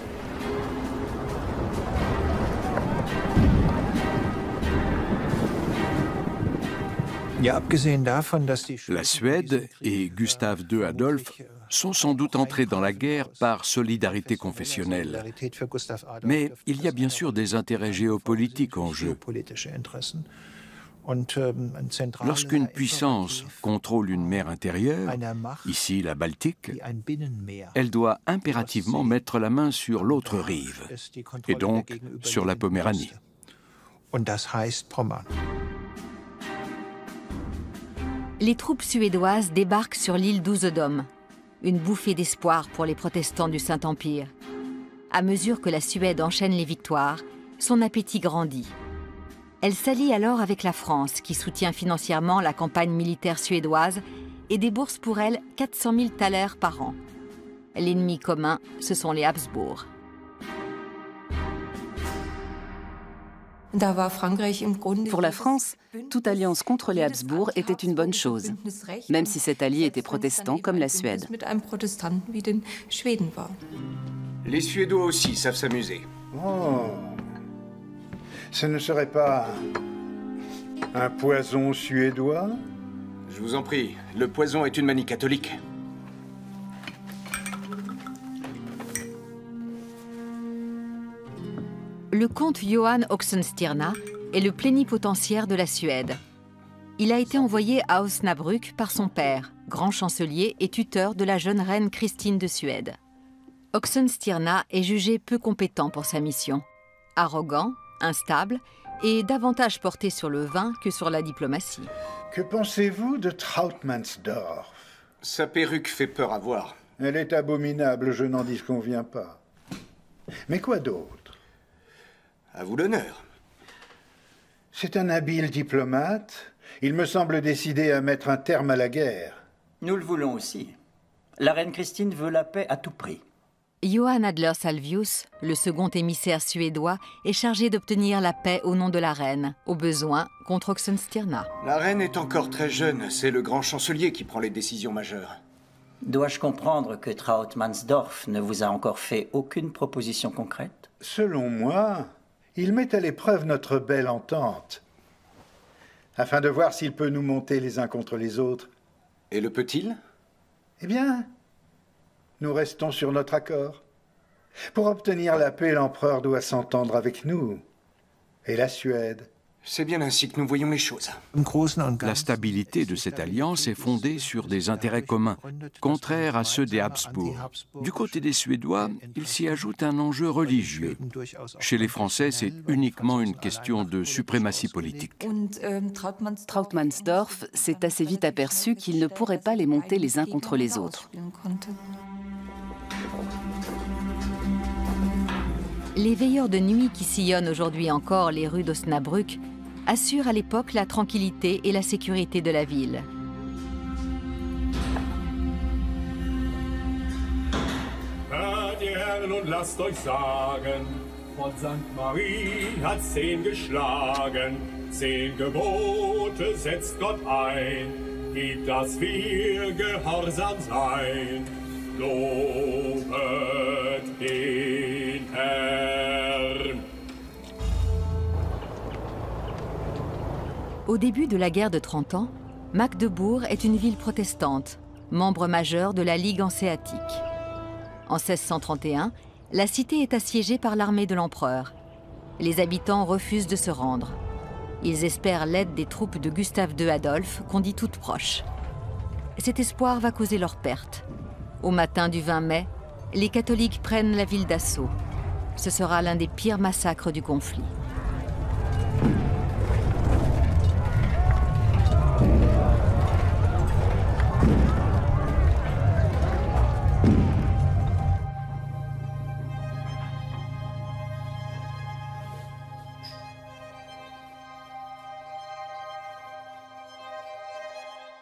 La Suède et Gustave II Adolphe sont sans doute entrés dans la guerre par solidarité confessionnelle. Mais il y a bien sûr des intérêts géopolitiques en jeu. Lorsqu'une puissance contrôle une mer intérieure, ici la Baltique, elle doit impérativement mettre la main sur l'autre rive, et donc sur la Poméranie. Les troupes suédoises débarquent sur l'île d'Usedom, une bouffée d'espoir pour les protestants du Saint-Empire. À mesure que la Suède enchaîne les victoires, son appétit grandit. Elle s'allie alors avec la France, qui soutient financièrement la campagne militaire suédoise et débourse pour elle 400 000 thalers par an. L'ennemi commun, ce sont les Habsbourg. Pour la France, toute alliance contre les Habsbourg était une bonne chose, même si cet allié était protestant comme la Suède. Les Suédois aussi savent s'amuser. Oh, ce ne serait pas un poison suédois? Je vous en prie, le poison est une manie catholique. Le comte Johan Oxenstierna est le plénipotentiaire de la Suède. Il a été envoyé à Osnabrück par son père, grand chancelier et tuteur de la jeune reine Christine de Suède. Oxenstierna est jugé peu compétent pour sa mission. Arrogant, instable et davantage porté sur le vin que sur la diplomatie. Que pensez-vous de Trautmannsdorf? Sa perruque fait peur à voir. Elle est abominable, je n'en disconviens pas. Mais quoi d'autre? À vous l'honneur. C'est un habile diplomate. Il me semble décidé à mettre un terme à la guerre. Nous le voulons aussi. La reine Christine veut la paix à tout prix. Johan Adler-Salvius, le second émissaire suédois, est chargé d'obtenir la paix au nom de la reine, au besoin contre Oxenstierna. La reine est encore très jeune, c'est le grand chancelier qui prend les décisions majeures. Dois-je comprendre que Trautmannsdorf ne vous a encore fait aucune proposition concrète? Selon moi, il met à l'épreuve notre belle entente, afin de voir s'il peut nous monter les uns contre les autres. Et le peut-il? Eh bien, nous restons sur notre accord. Pour obtenir la paix, l'empereur doit s'entendre avec nous et la Suède. C'est bien ainsi que nous voyons les choses. La stabilité de cette alliance est fondée sur des intérêts communs, contraires à ceux des Habsbourg. Du côté des Suédois, il s'y ajoute un enjeu religieux. Chez les Français, c'est uniquement une question de suprématie politique. Trautmannsdorf s'est assez vite aperçu qu'il ne pourrait pas les monter les uns contre les autres. Les veilleurs de nuit qui sillonnent aujourd'hui encore les rues d'Osnabrück assurent à l'époque la tranquillité et la sécurité de la ville. Hört ihr Herren und lasst euch sagen, von St. Marie hat 10 geschlagen, 10 Gebote setzt Gott ein, gibt, dass wir gehorsam sein. Lobet den Herrn. Au début de la guerre de 30 ans, Magdebourg est une ville protestante, membre majeur de la Ligue hanséatique. En 1631, la cité est assiégée par l'armée de l'empereur. Les habitants refusent de se rendre. Ils espèrent l'aide des troupes de Gustave II Adolphe, qu'on dit toutes proches. Cet espoir va causer leur perte. Au matin du 20 mai, les catholiques prennent la ville d'assaut. Ce sera l'un des pires massacres du conflit.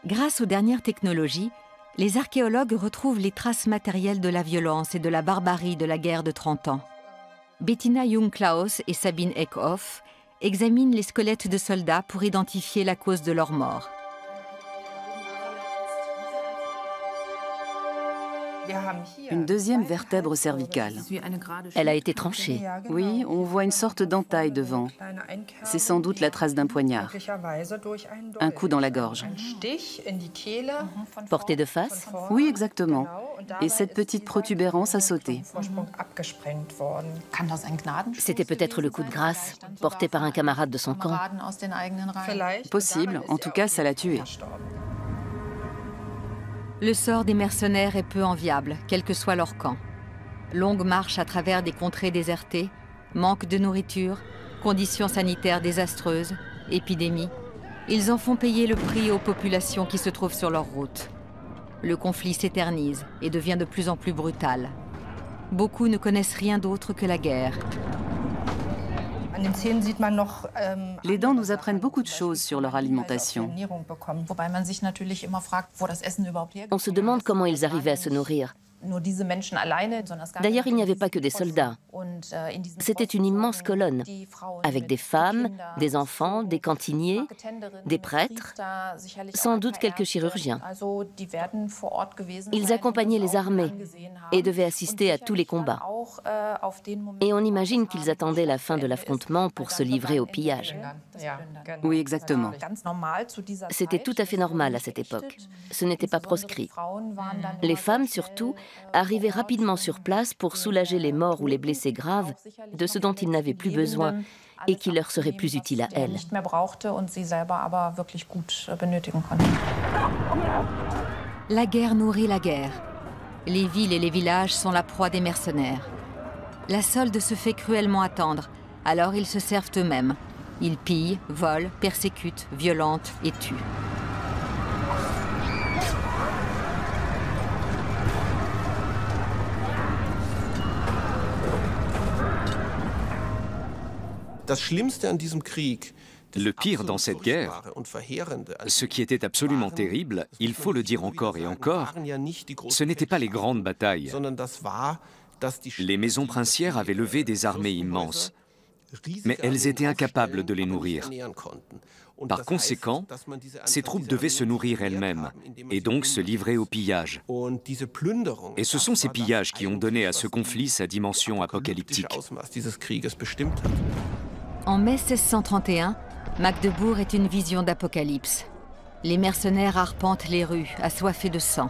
Grâce aux dernières technologies, les archéologues retrouvent les traces matérielles de la violence et de la barbarie de la guerre de 30 ans. Bettina Jung-Klaus et Sabine Eckhoff examinent les squelettes de soldats pour identifier la cause de leur mort. Une deuxième vertèbre cervicale. Elle a été tranchée. Oui, on voit une sorte d'entaille devant. C'est sans doute la trace d'un poignard. Un coup dans la gorge. Portée de face? Oui, exactement. Et cette petite protubérance a sauté. C'était peut-être le coup de grâce, porté par un camarade de son camp. Possible, en tout cas, ça l'a tué. Le sort des mercenaires est peu enviable, quel que soit leur camp. Longue marche à travers des contrées désertées, manque de nourriture, conditions sanitaires désastreuses, épidémies. Ils en font payer le prix aux populations qui se trouvent sur leur route. Le conflit s'éternise et devient de plus en plus brutal. Beaucoup ne connaissent rien d'autre que la guerre. Les dents nous apprennent beaucoup de choses sur leur alimentation. On se demande comment ils arrivaient à se nourrir. D'ailleurs, il n'y avait pas que des soldats. C'était une immense colonne, avec des femmes, des enfants, des cantiniers, des prêtres, sans doute quelques chirurgiens. Ils accompagnaient les armées et devaient assister à tous les combats. Et on imagine qu'ils attendaient la fin de l'affrontement pour se livrer au pillage. Oui, exactement. C'était tout à fait normal à cette époque. Ce n'était pas proscrit. Les femmes, surtout, arrivaient rapidement sur place pour soulager les morts ou les blessés graves de ce dont ils n'avaient plus besoin et qui leur serait plus utile à elles. La guerre nourrit la guerre. Les villes et les villages sont la proie des mercenaires. La solde se fait cruellement attendre, alors ils se servent eux-mêmes. Ils pillent, volent, persécutent, violentent et tuent. Le pire dans cette guerre, ce qui était absolument terrible, il faut le dire encore et encore, ce n'étaient pas les grandes batailles. Les maisons princières avaient levé des armées immenses, mais elles étaient incapables de les nourrir. Par conséquent, ces troupes devaient se nourrir elles-mêmes et donc se livrer au pillage. Et ce sont ces pillages qui ont donné à ce conflit sa dimension apocalyptique. En mai 1631, Magdebourg est une vision d'apocalypse. Les mercenaires arpentent les rues, assoiffés de sang.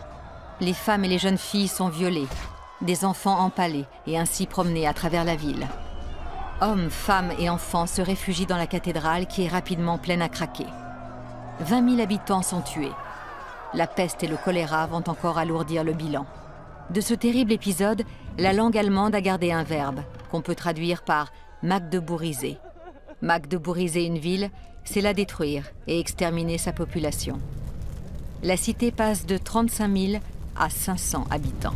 Les femmes et les jeunes filles sont violées, des enfants empalés et ainsi promenés à travers la ville. Hommes, femmes et enfants se réfugient dans la cathédrale qui est rapidement pleine à craquer. 20 000 habitants sont tués. La peste et le choléra vont encore alourdir le bilan. De ce terrible épisode, la langue allemande a gardé un verbe qu'on peut traduire par « magdebourgiser ». Magdebourgiser une ville, c'est la détruire et exterminer sa population. La cité passe de 35 000 à 500 habitants.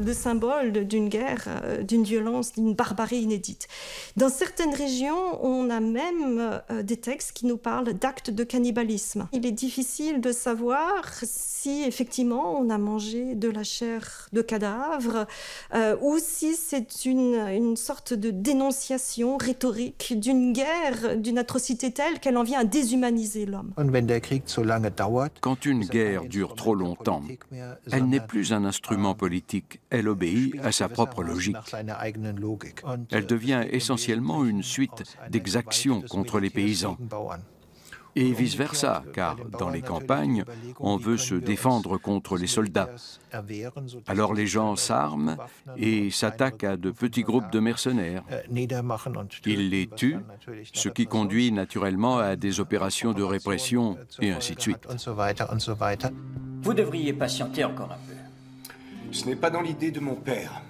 Le symbole d'une guerre, d'une violence, d'une barbarie inédite. Dans certaines régions, on a même des textes qui nous parlent d'actes de cannibalisme. Il est difficile de savoir si effectivement on a mangé de la chair de cadavre ou si c'est une sorte de dénonciation rhétorique d'une guerre, d'une atrocité telle qu'elle en vient à déshumaniser l'homme. Quand une guerre dure trop longtemps, elle n'est plus un instrument politique. Elle obéit à sa propre logique. Elle devient essentiellement une suite d'exactions contre les paysans. Et vice-versa, car dans les campagnes, on veut se défendre contre les soldats. Alors les gens s'arment et s'attaquent à de petits groupes de mercenaires. Ils les tuent, ce qui conduit naturellement à des opérations de répression, et ainsi de suite. Vous devriez patienter encore un peu. Ce n'est pas dans l'idée de mon père.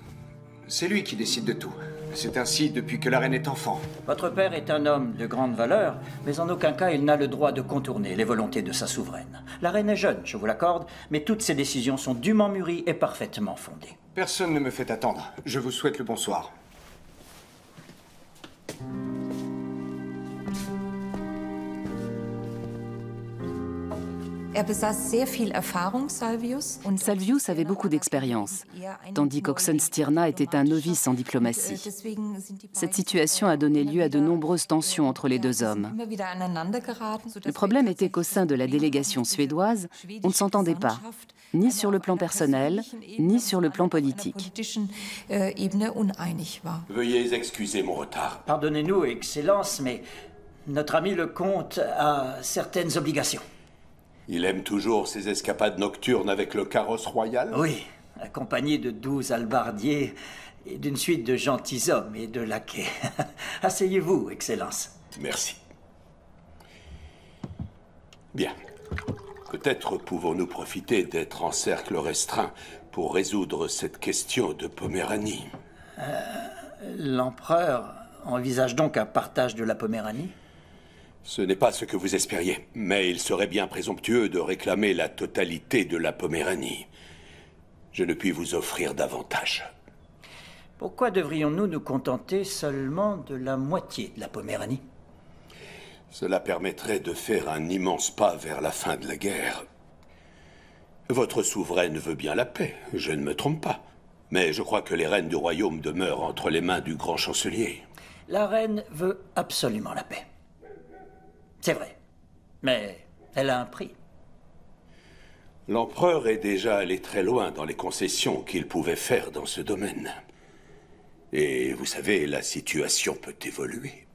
C'est lui qui décide de tout. C'est ainsi depuis que la reine est enfant. Votre père est un homme de grande valeur, mais en aucun cas il n'a le droit de contourner les volontés de sa souveraine. La reine est jeune, je vous l'accorde, mais toutes ses décisions sont dûment mûries et parfaitement fondées. Personne ne me fait attendre. Je vous souhaite le bonsoir. Salvius avait beaucoup d'expérience, tandis qu'Oxenstierna était un novice en diplomatie. Cette situation a donné lieu à de nombreuses tensions entre les deux hommes. Le problème était qu'au sein de la délégation suédoise, on ne s'entendait pas. ni sur le plan personnel, ni sur le plan politique. Veuillez excuser mon retard. Pardonnez-nous, Excellence, mais notre ami le comte a certaines obligations. Il aime toujours ses escapades nocturnes avec le carrosse royal? Oui, accompagné de 12 hallebardiers et d'une suite de gentilshommes et de laquais. Asseyez-vous, Excellence. Merci. Bien. Peut-être pouvons-nous profiter d'être en cercle restreint pour résoudre cette question de Poméranie. L'empereur envisage donc un partage de la Poméranie? Ce n'est pas ce que vous espériez, mais il serait bien présomptueux de réclamer la totalité de la Poméranie. Je ne puis vous offrir davantage. Pourquoi devrions-nous nous contenter seulement de la moitié de la Poméranie? Cela permettrait de faire un immense pas vers la fin de la guerre. Votre souveraine veut bien la paix, je ne me trompe pas. Mais je crois que les rênes du royaume demeurent entre les mains du grand chancelier. La reine veut absolument la paix. C'est vrai, mais elle a un prix. L'empereur est déjà allé très loin dans les concessions qu'il pouvait faire dans ce domaine. Et vous savez, la situation peut évoluer.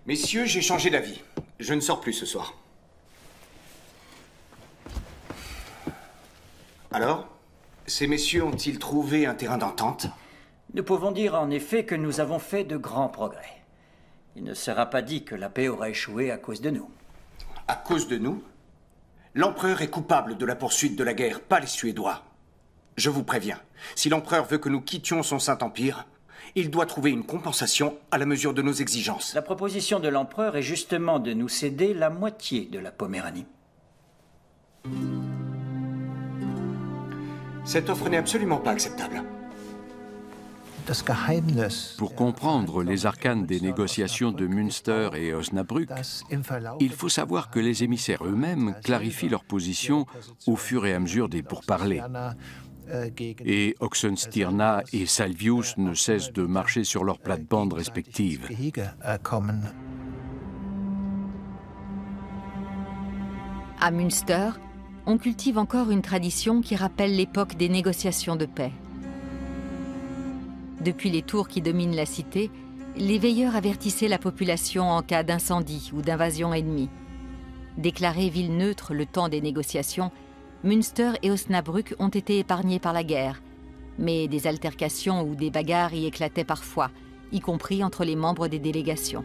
Messieurs, j'ai changé d'avis. Je ne sors plus ce soir. Alors, ces messieurs ont-ils trouvé un terrain d'entente? Nous pouvons dire en effet que nous avons fait de grands progrès. Il ne sera pas dit que la paix aura échoué à cause de nous. À cause de nous? L'empereur est coupable de la poursuite de la guerre, pas les Suédois. Je vous préviens, si l'empereur veut que nous quittions son Saint-Empire, il doit trouver une compensation à la mesure de nos exigences. La proposition de l'empereur est justement de nous céder la moitié de la Poméranie. Cette offre n'est absolument pas acceptable. Pour comprendre les arcanes des négociations de Münster et Osnabrück, il faut savoir que les émissaires eux-mêmes clarifient leur position au fur et à mesure des pourparlers. Et Oxenstierna et Salvius ne cessent de marcher sur leurs plates-bandes respectives. À Münster, on cultive encore une tradition qui rappelle l'époque des négociations de paix. Depuis les tours qui dominent la cité, les veilleurs avertissaient la population en cas d'incendie ou d'invasion ennemie. Déclarées ville neutre le temps des négociations, Münster et Osnabrück ont été épargnés par la guerre, mais des altercations ou des bagarres y éclataient parfois, y compris entre les membres des délégations.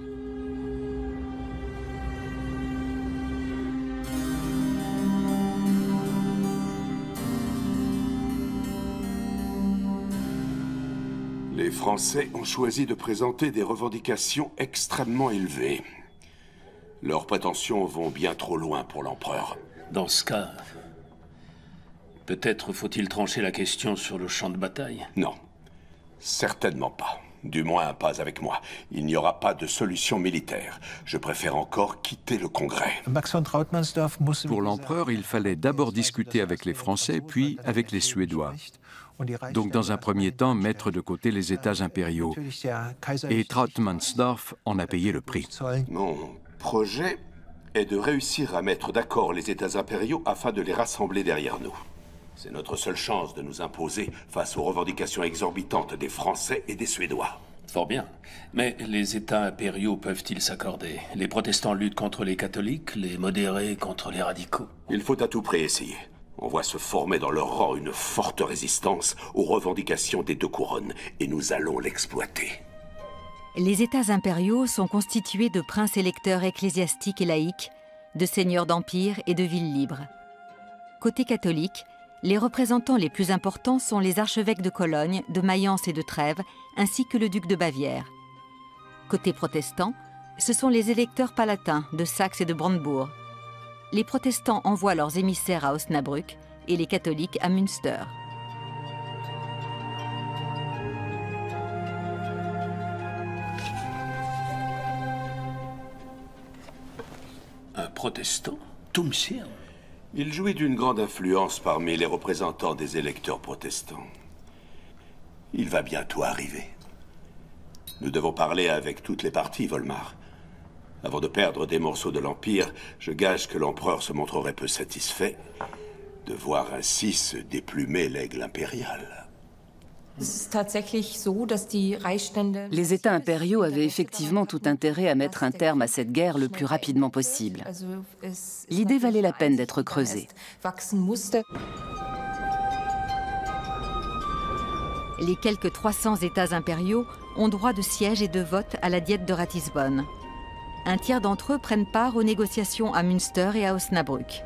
Les Français ont choisi de présenter des revendications extrêmement élevées. Leurs prétentions vont bien trop loin pour l'empereur. Dans ce cas, peut-être faut-il trancher la question sur le champ de bataille? Non, certainement pas. Du moins, pas avec moi. Il n'y aura pas de solution militaire. Je préfère encore quitter le Congrès. Pour l'empereur, il fallait d'abord discuter avec les Français, puis avec les Suédois. Donc, dans un premier temps, mettre de côté les États impériaux. Et Trautmannsdorf en a payé le prix. Mon projet est de réussir à mettre d'accord les États impériaux afin de les rassembler derrière nous. C'est notre seule chance de nous imposer face aux revendications exorbitantes des Français et des Suédois. Fort bien. Mais les États impériaux peuvent-ils s'accorder? Les protestants luttent contre les catholiques, les modérés contre les radicaux. Il faut à tout prix essayer. On voit se former dans leur rang une forte résistance aux revendications des deux couronnes, et nous allons l'exploiter. Les États impériaux sont constitués de princes électeurs ecclésiastiques et laïcs, de seigneurs d'empire et de villes libres. Côté catholique, les représentants les plus importants sont les archevêques de Cologne, de Mayence et de Trèves, ainsi que le duc de Bavière. Côté protestant, ce sont les électeurs palatins de Saxe et de Brandebourg. Les protestants envoient leurs émissaires à Osnabrück et les catholiques à Münster. Un protestant? Tumsien? Il jouit d'une grande influence parmi les représentants des électeurs protestants. Il va bientôt arriver. Nous devons parler avec toutes les parties, Volmar. Avant de perdre des morceaux de l'Empire, je gage que l'empereur se montrerait peu satisfait de voir ainsi se déplumer l'aigle impérial. Les États impériaux avaient effectivement tout intérêt à mettre un terme à cette guerre le plus rapidement possible. L'idée valait la peine d'être creusée. Les quelques 300 États impériaux ont droit de siège et de vote à la Diète de Ratisbonne. Un tiers d'entre eux prennent part aux négociations à Münster et à Osnabrück.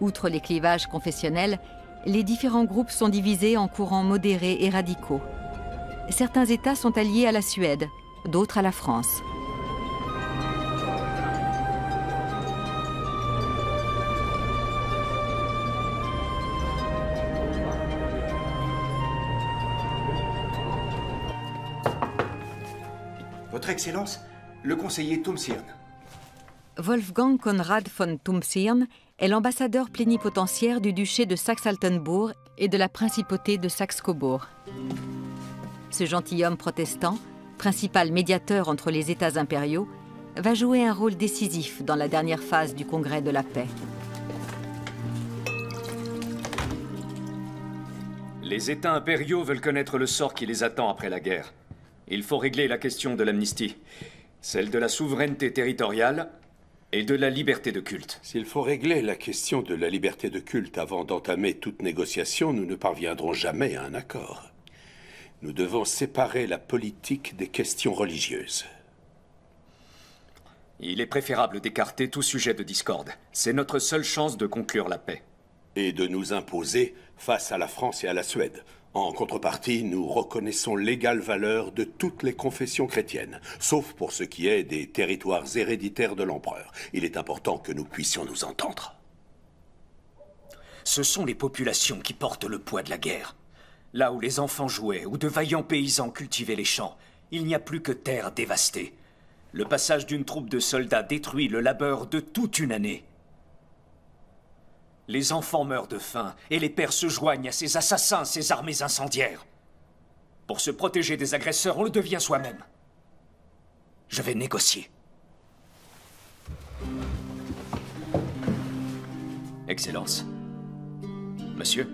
Outre les clivages confessionnels, les différents groupes sont divisés en courants modérés et radicaux. Certains États sont alliés à la Suède, d'autres à la France. Votre Excellence, le conseiller Thumsirn. Wolfgang Conrad von Thumsirn est l'ambassadeur plénipotentiaire du duché de Saxe-Altenbourg et de la principauté de Saxe-Cobourg. Ce gentilhomme protestant, principal médiateur entre les États impériaux, va jouer un rôle décisif dans la dernière phase du Congrès de la paix. Les États impériaux veulent connaître le sort qui les attend après la guerre. Il faut régler la question de l'amnistie, celle de la souveraineté territoriale et de la liberté de culte. S'il faut régler la question de la liberté de culte avant d'entamer toute négociation, nous ne parviendrons jamais à un accord. Nous devons séparer la politique des questions religieuses. Il est préférable d'écarter tout sujet de discorde. C'est notre seule chance de conclure la paix. Et de nous imposer face à la France et à la Suède. En contrepartie, nous reconnaissons l'égale valeur de toutes les confessions chrétiennes, sauf pour ce qui est des territoires héréditaires de l'empereur. Il est important que nous puissions nous entendre. Ce sont les populations qui portent le poids de la guerre. Là où les enfants jouaient, où de vaillants paysans cultivaient les champs, il n'y a plus que terre dévastée. Le passage d'une troupe de soldats détruit le labeur de toute une année. Les enfants meurent de faim et les pères se joignent à ces assassins, ces armées incendiaires. Pour se protéger des agresseurs, on le devient soi-même. Je vais négocier. Excellence. Monsieur?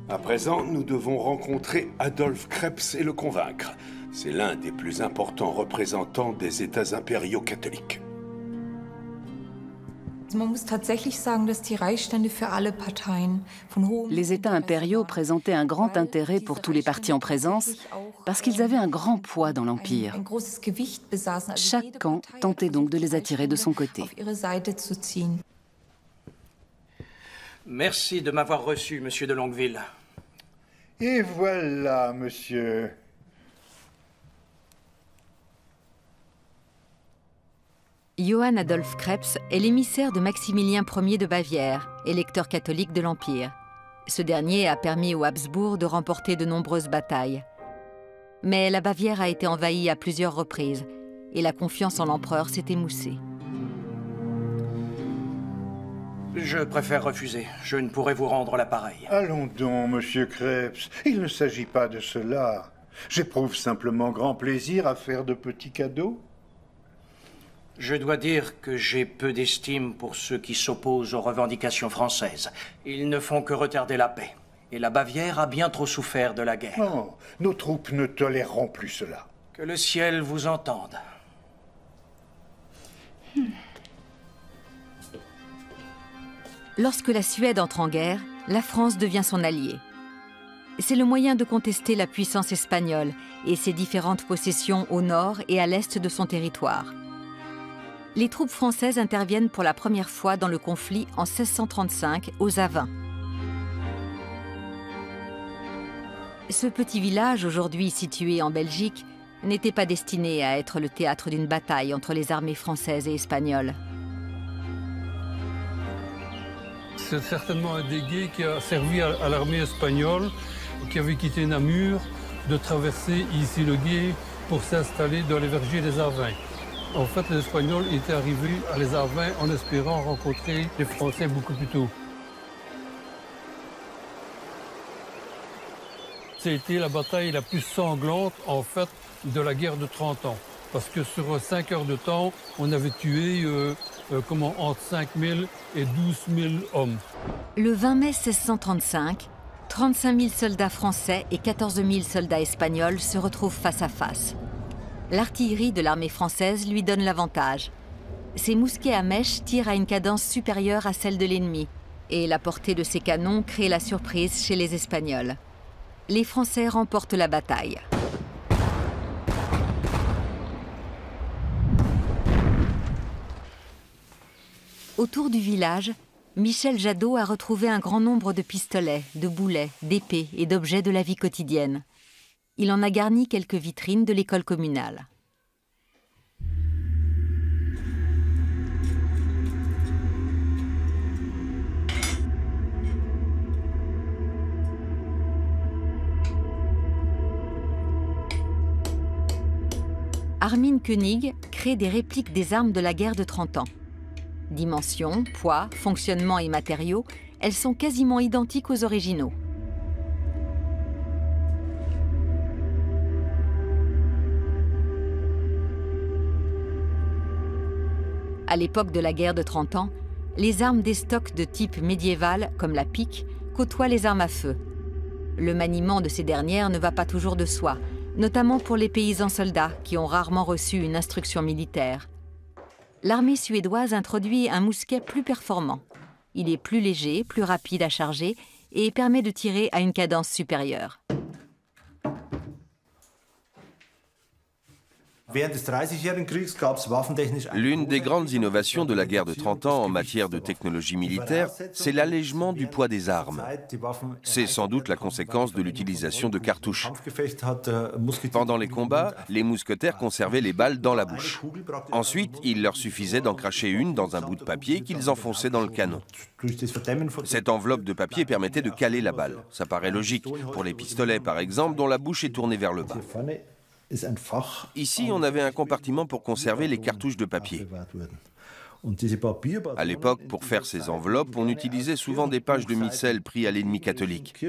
À présent, nous devons rencontrer Adolf Krebs et le convaincre. C'est l'un des plus importants représentants des États impériaux catholiques. Les États impériaux présentaient un grand intérêt pour tous les partis en présence parce qu'ils avaient un grand poids dans l'Empire. Chaque camp tentait donc de les attirer de son côté. Merci de m'avoir reçu, monsieur de Longueville. Et voilà, monsieur. Johann Adolf Krebs est l'émissaire de Maximilien Ier de Bavière, électeur catholique de l'Empire. Ce dernier a permis aux Habsbourg de remporter de nombreuses batailles. Mais la Bavière a été envahie à plusieurs reprises et la confiance en l'empereur s'est émoussée. Je préfère refuser. Je ne pourrai vous rendre l'appareil. Allons donc, monsieur Krebs. Il ne s'agit pas de cela. J'éprouve simplement grand plaisir à faire de petits cadeaux. Je dois dire que j'ai peu d'estime pour ceux qui s'opposent aux revendications françaises. Ils ne font que retarder la paix. Et la Bavière a bien trop souffert de la guerre. Non, nos troupes ne toléreront plus cela. Que le ciel vous entende. Lorsque la Suède entre en guerre, la France devient son allié. C'est le moyen de contester la puissance espagnole et ses différentes possessions au nord et à l'est de son territoire. Les troupes françaises interviennent pour la première fois dans le conflit en 1635 aux Avins. Ce petit village, aujourd'hui situé en Belgique, n'était pas destiné à être le théâtre d'une bataille entre les armées françaises et espagnoles. C'est certainement un des guets qui a servi à l'armée espagnole, qui avait quitté Namur, de traverser ici le gué pour s'installer dans les vergers des Avins. En fait, les Espagnols étaient arrivés à les Avins en espérant rencontrer les Français beaucoup plus tôt. ça a été la bataille la plus sanglante, en fait, de la guerre de 30 ans. Parce que sur 5 heures de temps, on avait tué entre 5 000 et 12 000 hommes. Le 20 mai 1635, 35 000 soldats français et 14 000 soldats espagnols se retrouvent face à face. L'artillerie de l'armée française lui donne l'avantage. Ses mousquets à mèche tirent à une cadence supérieure à celle de l'ennemi, et la portée de ses canons crée la surprise chez les Espagnols. Les Français remportent la bataille. Autour du village, Michel Jadot a retrouvé un grand nombre de pistolets, de boulets, d'épées et d'objets de la vie quotidienne. Il en a garni quelques vitrines de l'école communale. Armin Koenig crée des répliques des armes de la guerre de 30 ans. Dimensions, poids, fonctionnement et matériaux, elles sont quasiment identiques aux originaux. À l'époque de la guerre de 30 ans, les armes des stocks de type médiéval, comme la pique, côtoient les armes à feu. Le maniement de ces dernières ne va pas toujours de soi, notamment pour les paysans soldats qui ont rarement reçu une instruction militaire. L'armée suédoise introduit un mousquet plus performant. Il est plus léger, plus rapide à charger et permet de tirer à une cadence supérieure. L'une des grandes innovations de la guerre de 30 ans en matière de technologie militaire, c'est l'allègement du poids des armes. C'est sans doute la conséquence de l'utilisation de cartouches. Pendant les combats, les mousquetaires conservaient les balles dans la bouche. Ensuite, il leur suffisait d'en cracher une dans un bout de papier qu'ils enfonçaient dans le canon. Cette enveloppe de papier permettait de caler la balle. Ça paraît logique, pour les pistolets par exemple, dont la bouche est tournée vers le bas. Ici, on avait un compartiment pour conserver les cartouches de papier. À l'époque, pour faire ces enveloppes, on utilisait souvent des pages de missel pris à l'ennemi catholique.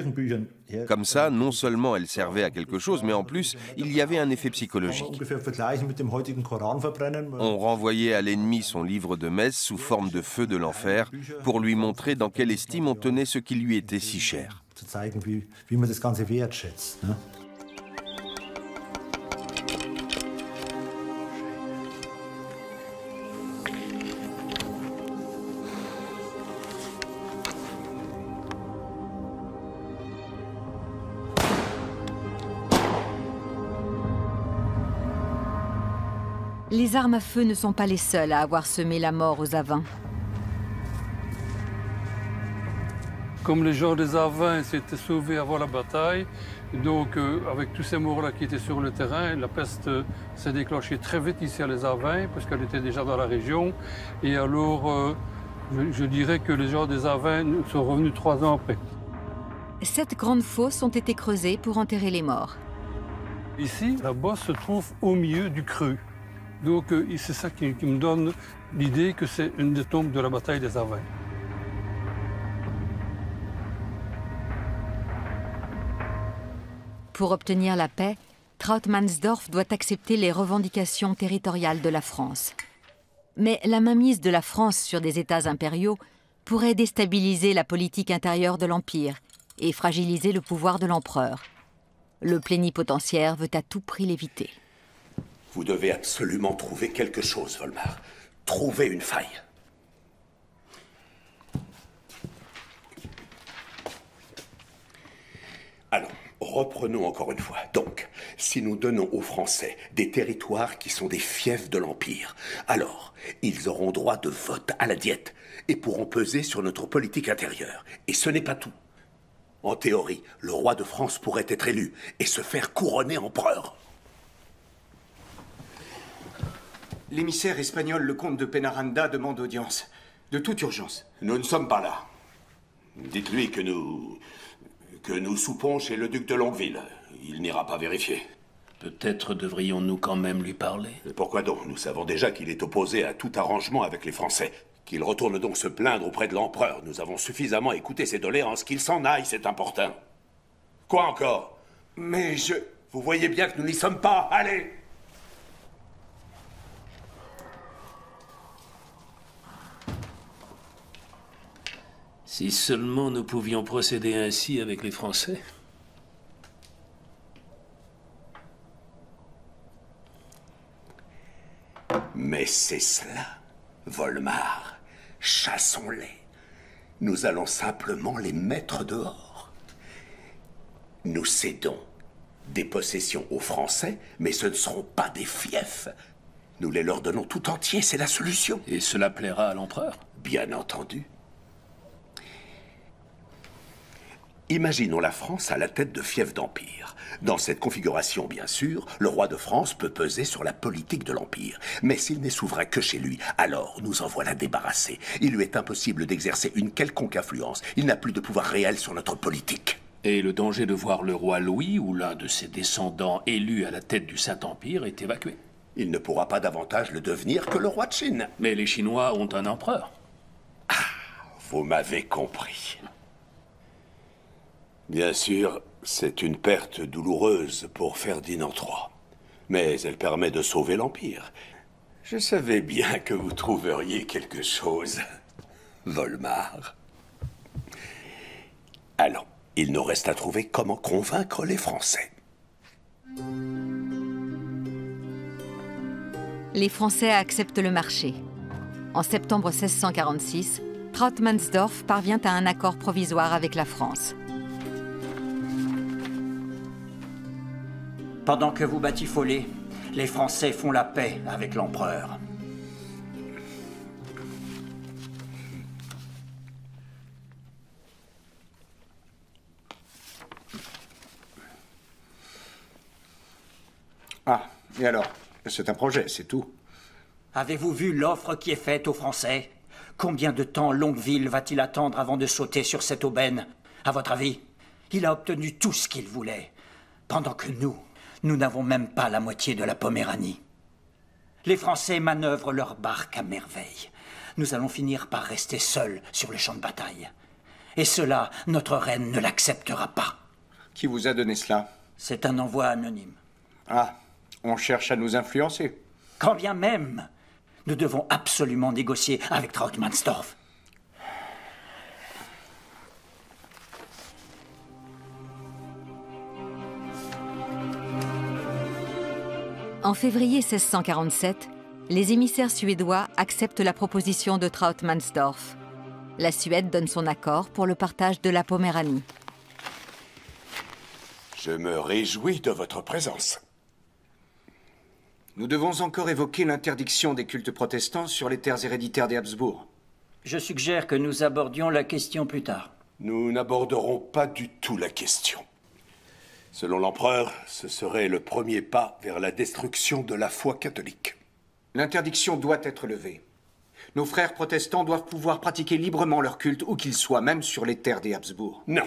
Comme ça, non seulement elles servaient à quelque chose, mais en plus, il y avait un effet psychologique. On renvoyait à l'ennemi son livre de messe sous forme de feu de l'enfer pour lui montrer dans quelle estime on tenait ce qui lui était si cher. Les armes à feu ne sont pas les seules à avoir semé la mort aux Avens. Comme les gens des Avens s'étaient sauvés avant la bataille, donc avec tous ces morts-là qui étaient sur le terrain, la peste s'est déclenchée très vite ici à les Avens, parce qu'elle était déjà dans la région. Et alors, je dirais que les gens des Avens sont revenus 3 ans après. 7 grandes fosses ont été creusées pour enterrer les morts. Ici, la bosse se trouve au milieu du creux. Donc c'est ça qui me donne l'idée que c'est une des tombes de la bataille des Avens. Pour obtenir la paix, Trautmannsdorf doit accepter les revendications territoriales de la France. Mais la mainmise de la France sur des États impériaux pourrait déstabiliser la politique intérieure de l'Empire et fragiliser le pouvoir de l'empereur. Le plénipotentiaire veut à tout prix l'éviter. Vous devez absolument trouver quelque chose, Volmar. Trouver une faille. Allons, reprenons encore une fois. Donc, si nous donnons aux Français des territoires qui sont des fiefs de l'Empire, alors ils auront droit de vote à la diète et pourront peser sur notre politique intérieure. Et ce n'est pas tout. En théorie, le roi de France pourrait être élu et se faire couronner empereur. L'émissaire espagnol, le comte de Penaranda, demande audience. De toute urgence. Nous ne sommes pas là. Dites-lui que nous soupons chez le duc de Longueville. Il n'ira pas vérifier. Peut-être devrions-nous quand même lui parler. Et pourquoi donc? Nous savons déjà qu'il est opposé à tout arrangement avec les Français. Qu'il retourne donc se plaindre auprès de l'empereur. Nous avons suffisamment écouté ses doléances. Qu'il s'en aille, c'est important. Quoi encore? Mais vous voyez bien que nous n'y sommes pas. Allez! Si seulement nous pouvions procéder ainsi avec les Français. Mais c'est cela, Volmar. Chassons-les. Nous allons simplement les mettre dehors. Nous cédons des possessions aux Français, mais ce ne seront pas des fiefs. Nous les leur donnons tout entiers, c'est la solution. Et cela plaira à l'empereur? Bien entendu. Imaginons la France à la tête de fiefs d'empire. Dans cette configuration, bien sûr, le roi de France peut peser sur la politique de l'empire. Mais s'il n'est souverain que chez lui, alors nous en voilà débarrassés. Il lui est impossible d'exercer une quelconque influence. Il n'a plus de pouvoir réel sur notre politique. Et le danger de voir le roi Louis ou l'un de ses descendants élus à la tête du Saint-Empire est évacué. Il ne pourra pas davantage le devenir que le roi de Chine. Mais les Chinois ont un empereur. Ah, vous m'avez compris. Bien sûr, c'est une perte douloureuse pour Ferdinand III. Mais elle permet de sauver l'Empire. Je savais bien que vous trouveriez quelque chose, Volmar. Alors, il nous reste à trouver comment convaincre les Français. Les Français acceptent le marché. En septembre 1646, Trautmannsdorf parvient à un accord provisoire avec la France. Pendant que vous batifolez, les Français font la paix avec l'empereur. Ah, et alors? C'est un projet, c'est tout. Avez-vous vu l'offre qui est faite aux Français? Combien de temps Longueville va-t-il attendre avant de sauter sur cette aubaine? À votre avis? Il a obtenu tout ce qu'il voulait. Pendant que nous n'avons même pas la moitié de la Poméranie. Les Français manœuvrent leurs barques à merveille. Nous allons finir par rester seuls sur le champ de bataille. Et cela, notre reine ne l'acceptera pas. Qui vous a donné cela? C'est un envoi anonyme. Ah, on cherche à nous influencer. Quand bien même, nous devons absolument négocier avec Trautmannsdorf. En février 1647, les émissaires suédois acceptent la proposition de Trautmannsdorf. La Suède donne son accord pour le partage de la Poméranie. Je me réjouis de votre présence. Nous devons encore évoquer l'interdiction des cultes protestants sur les terres héréditaires des Habsbourg. Je suggère que nous abordions la question plus tard. Nous n'aborderons pas du tout la question. Selon l'empereur, ce serait le premier pas vers la destruction de la foi catholique. L'interdiction doit être levée. Nos frères protestants doivent pouvoir pratiquer librement leur culte, où qu'ils soient, même sur les terres des Habsbourg. Non.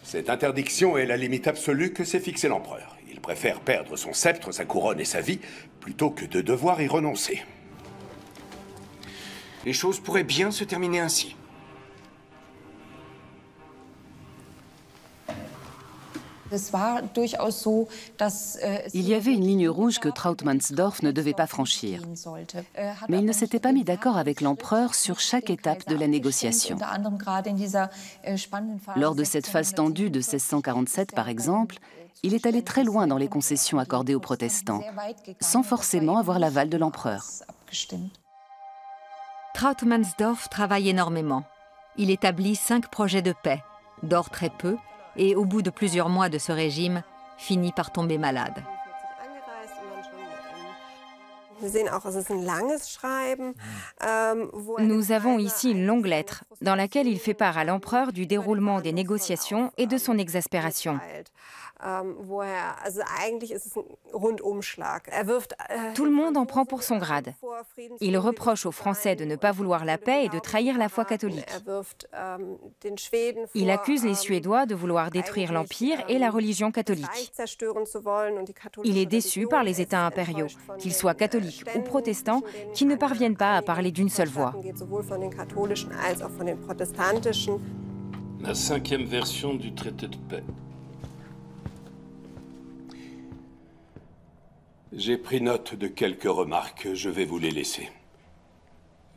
Cette interdiction est la limite absolue que s'est fixée l'empereur. Il préfère perdre son sceptre, sa couronne et sa vie, plutôt que de devoir y renoncer. Les choses pourraient bien se terminer ainsi. Il y avait une ligne rouge que Trautmannsdorf ne devait pas franchir. Mais il ne s'était pas mis d'accord avec l'empereur sur chaque étape de la négociation. Lors de cette phase tendue de 1647, par exemple, il est allé très loin dans les concessions accordées aux protestants, sans forcément avoir l'aval de l'empereur. Trautmannsdorf travaille énormément. Il établit 5 projets de paix, dort très peu, et au bout de plusieurs mois de ce régime, finit par tomber malade. Nous avons ici une longue lettre dans laquelle il fait part à l'empereur du déroulement des négociations et de son exaspération. Tout le monde en prend pour son grade. Il reproche aux Français de ne pas vouloir la paix et de trahir la foi catholique. Il accuse les Suédois de vouloir détruire l'Empire et la religion catholique. Il est déçu par les États impériaux, qu'ils soient catholiques ou protestants, qui ne parviennent pas à parler d'une seule voix. La 5e version du traité de paix. J'ai pris note de quelques remarques, je vais vous les laisser.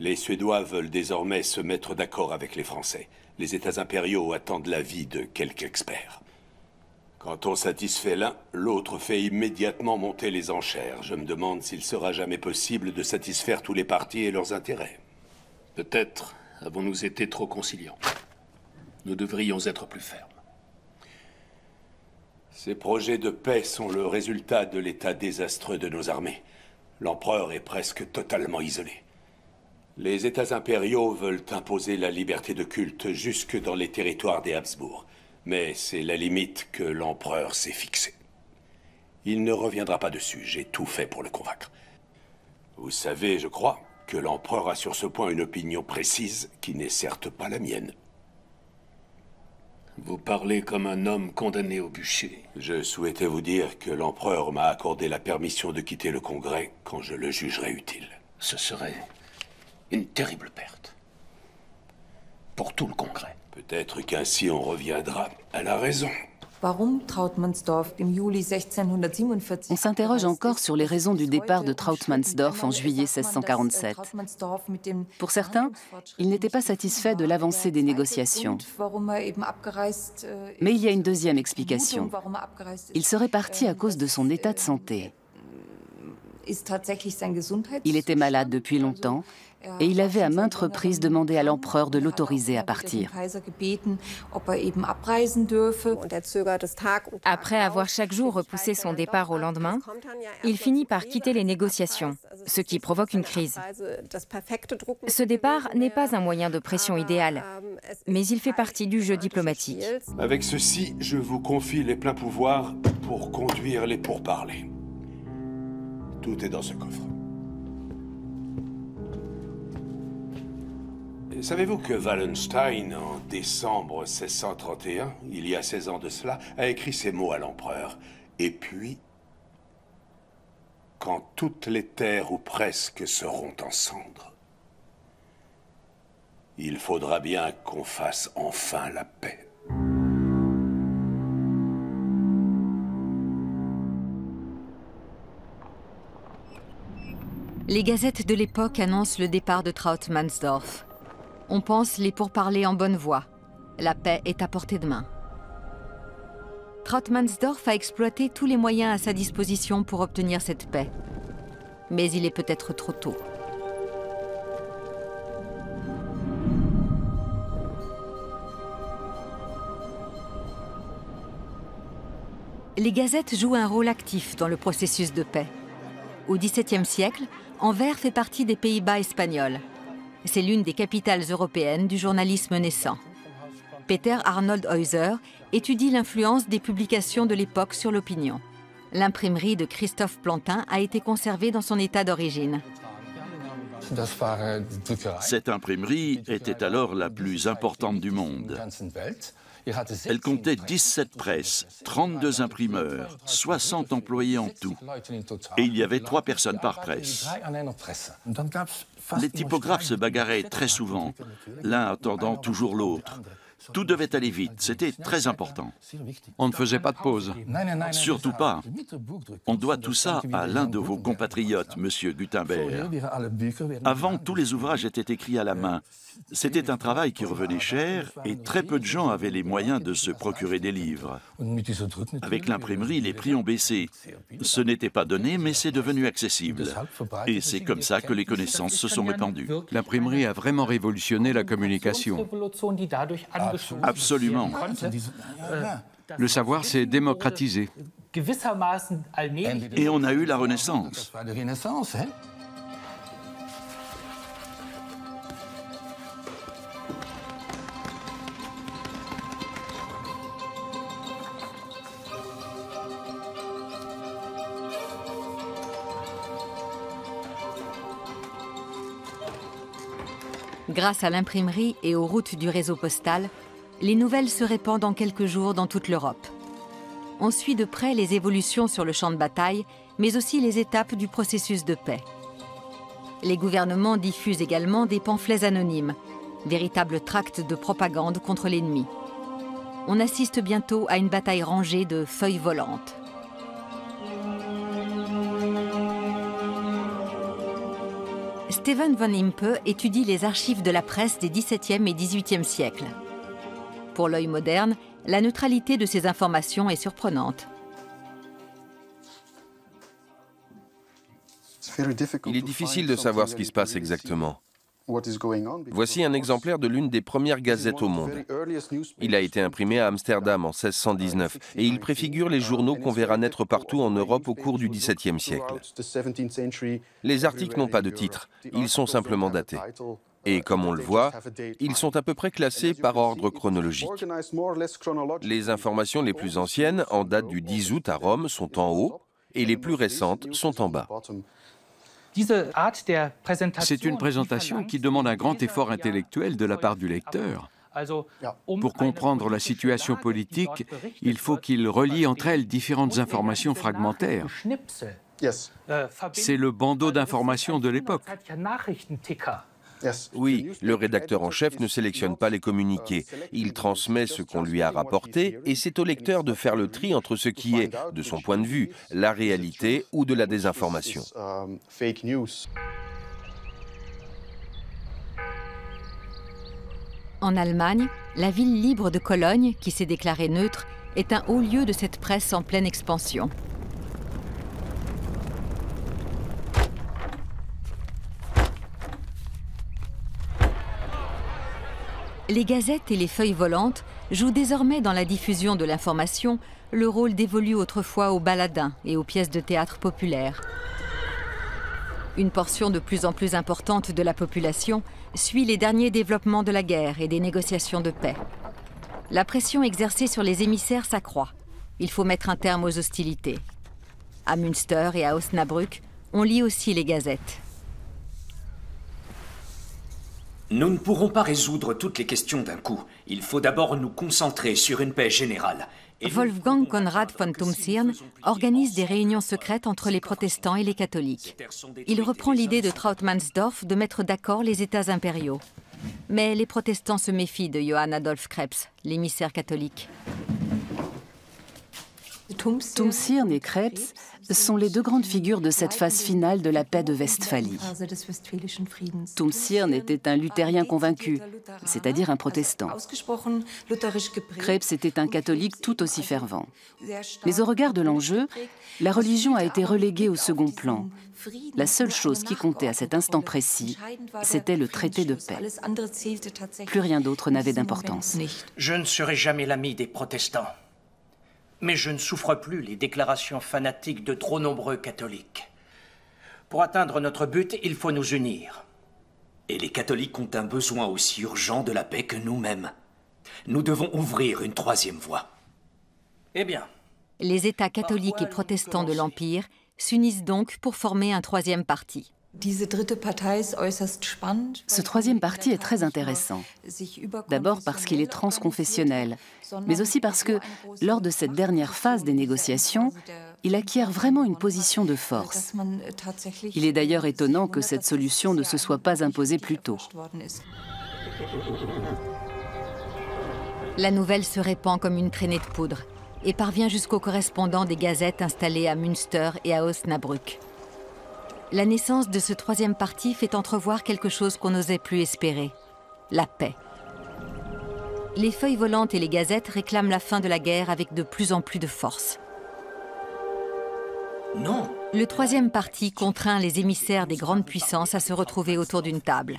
Les Suédois veulent désormais se mettre d'accord avec les Français. Les États impériaux attendent l'avis de quelques experts. Quand on satisfait l'un, l'autre fait immédiatement monter les enchères. Je me demande s'il sera jamais possible de satisfaire tous les partis et leurs intérêts. Peut-être avons-nous été trop conciliants. Nous devrions être plus fermes. Ces projets de paix sont le résultat de l'état désastreux de nos armées. L'empereur est presque totalement isolé. Les États impériaux veulent imposer la liberté de culte jusque dans les territoires des Habsbourg. Mais c'est la limite que l'empereur s'est fixée. Il ne reviendra pas dessus, j'ai tout fait pour le convaincre. Vous savez, je crois, que l'empereur a sur ce point une opinion précise qui n'est certes pas la mienne. Vous parlez comme un homme condamné au bûcher. Je souhaitais vous dire que l'empereur m'a accordé la permission de quitter le Congrès quand je le jugerais utile. Ce serait une terrible perte. Pour tout le Congrès. Peut-être qu'ainsi on reviendra à la raison. On s'interroge encore sur les raisons du départ de Trautmannsdorf en juillet 1647. Pour certains, il n'était pas satisfait de l'avancée des négociations. Mais il y a une deuxième explication. Il serait parti à cause de son état de santé. Il était malade depuis longtemps et il avait à maintes reprises demandé à l'empereur de l'autoriser à partir. Après avoir chaque jour repoussé son départ au lendemain, il finit par quitter les négociations, ce qui provoque une crise. Ce départ n'est pas un moyen de pression idéal, mais il fait partie du jeu diplomatique. Avec ceci, je vous confie les pleins pouvoirs pour conduire les pourparlers. Tout est dans ce coffre. Savez-vous que Wallenstein, en décembre 1631, il y a 16 ans de cela, a écrit ces mots à l'empereur. Et puis, quand toutes les terres ou presque seront en cendres, il faudra bien qu'on fasse enfin la paix. Les gazettes de l'époque annoncent le départ de Trautmannsdorf. On pense les pourparlers en bonne voie. La paix est à portée de main. Trautmannsdorf a exploité tous les moyens à sa disposition pour obtenir cette paix. Mais il est peut-être trop tôt. Les gazettes jouent un rôle actif dans le processus de paix. Au XVIIe siècle, Anvers fait partie des Pays-Bas espagnols. C'est l'une des capitales européennes du journalisme naissant. Peter Arnold Heuser étudie l'influence des publications de l'époque sur l'opinion. L'imprimerie de Christophe Plantin a été conservée dans son état d'origine. Cette imprimerie était alors la plus importante du monde. Elle comptait 17 presses, 32 imprimeurs, 60 employés en tout. Et il y avait 3 personnes par presse. Les typographes se bagarraient très souvent, l'un attendant toujours l'autre. Tout devait aller vite, c'était très important. On ne faisait pas de pause. Surtout pas. On doit tout ça à l'un de vos compatriotes, M. Gutenberg. Avant, tous les ouvrages étaient écrits à la main. C'était un travail qui revenait cher et très peu de gens avaient les moyens de se procurer des livres. Avec l'imprimerie, les prix ont baissé. Ce n'était pas donné, mais c'est devenu accessible. Et c'est comme ça que les connaissances se sont répandues. L'imprimerie a vraiment révolutionné la communication. Absolument. Le savoir s'est démocratisé. Et on a eu la Renaissance. Grâce à l'imprimerie et aux routes du réseau postal, les nouvelles se répandent en quelques jours dans toute l'Europe. On suit de près les évolutions sur le champ de bataille, mais aussi les étapes du processus de paix. Les gouvernements diffusent également des pamphlets anonymes, véritables tracts de propagande contre l'ennemi. On assiste bientôt à une bataille rangée de feuilles volantes. Steven von Impe étudie les archives de la presse des XVIIe et XVIIIe siècles. Pour l'œil moderne, la neutralité de ces informations est surprenante. Il est difficile de savoir ce qui se passe exactement. Voici un exemplaire de l'une des premières gazettes au monde. Il a été imprimé à Amsterdam en 1619 et il préfigure les journaux qu'on verra naître partout en Europe au cours du XVIIe siècle. Les articles n'ont pas de titre, ils sont simplement datés. Et comme on le voit, ils sont à peu près classés par ordre chronologique. Les informations les plus anciennes, en date du 10 août à Rome, sont en haut et les plus récentes sont en bas. C'est une présentation qui demande un grand effort intellectuel de la part du lecteur. Pour comprendre la situation politique, il faut qu'il relie entre elles différentes informations fragmentaires. C'est le bandeau d'informations de l'époque. Oui, le rédacteur en chef ne sélectionne pas les communiqués. Il transmet ce qu'on lui a rapporté et c'est au lecteur de faire le tri entre ce qui est, de son point de vue, la réalité ou de la désinformation. En Allemagne, la ville libre de Cologne, qui s'est déclarée neutre, est un haut lieu de cette presse en pleine expansion. Les gazettes et les feuilles volantes jouent désormais dans la diffusion de l'information le rôle dévolu autrefois aux baladins et aux pièces de théâtre populaires. Une portion de plus en plus importante de la population suit les derniers développements de la guerre et des négociations de paix. La pression exercée sur les émissaires s'accroît. Il faut mettre un terme aux hostilités. À Münster et à Osnabrück, on lit aussi les gazettes. Nous ne pourrons pas résoudre toutes les questions d'un coup. Il faut d'abord nous concentrer sur une paix générale. Wolfgang Conrad von Thumsirn organise des réunions secrètes entre les protestants et les catholiques. Il reprend l'idée de Trautmannsdorf de mettre d'accord les États impériaux. Mais les protestants se méfient de Johann Adolf Krebs, l'émissaire catholique. Thumsirn et Krebs sont les deux grandes figures de cette phase finale de la paix de Westphalie. Thumsirn était un luthérien convaincu, c'est-à-dire un protestant. Krebs était un catholique tout aussi fervent. Mais au regard de l'enjeu, la religion a été reléguée au second plan. La seule chose qui comptait à cet instant précis, c'était le traité de paix. Plus rien d'autre n'avait d'importance. Je ne serai jamais l'ami des protestants. Mais je ne souffre plus les déclarations fanatiques de trop nombreux catholiques. Pour atteindre notre but, il faut nous unir. Et les catholiques ont un besoin aussi urgent de la paix que nous-mêmes. Nous devons ouvrir une troisième voie. Eh bien. Les États catholiques et protestants de l'Empire s'unissent donc pour former un troisième parti. Ce troisième parti est très intéressant. D'abord parce qu'il est transconfessionnel, mais aussi parce que, lors de cette dernière phase des négociations, il acquiert vraiment une position de force. Il est d'ailleurs étonnant que cette solution ne se soit pas imposée plus tôt. La nouvelle se répand comme une traînée de poudre et parvient jusqu'aux correspondants des gazettes installés à Münster et à Osnabrück. La naissance de ce troisième parti fait entrevoir quelque chose qu'on n'osait plus espérer, la paix. Les feuilles volantes et les gazettes réclament la fin de la guerre avec de plus en plus de force. Non. Le troisième parti contraint les émissaires des grandes puissances à se retrouver autour d'une table.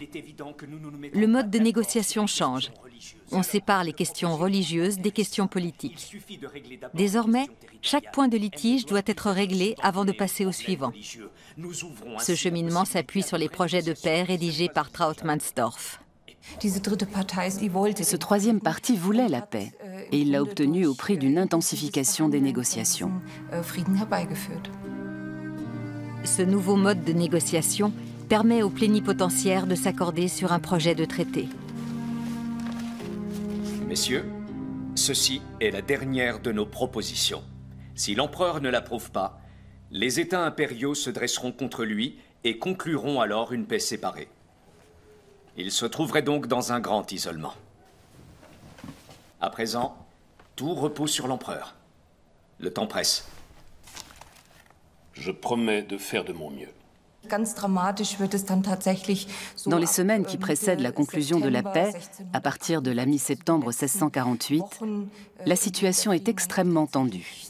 Le mode de négociation change. On sépare les questions religieuses des questions politiques. Désormais, chaque point de litige doit être réglé avant de passer au suivant. Ce cheminement s'appuie sur les projets de paix rédigés par Trautmannsdorf. Ce troisième parti voulait la paix, et il l'a obtenue au prix d'une intensification des négociations. Ce nouveau mode de négociation permet aux plénipotentiaires de s'accorder sur un projet de traité. Messieurs, ceci est la dernière de nos propositions. Si l'empereur ne l'approuve pas, les États impériaux se dresseront contre lui et concluront alors une paix séparée. Il se trouverait donc dans un grand isolement. À présent, tout repose sur l'empereur. Le temps presse. Je promets de faire de mon mieux. Dans les semaines qui précèdent la conclusion de la paix, à partir de la mi-septembre 1648, la situation est extrêmement tendue.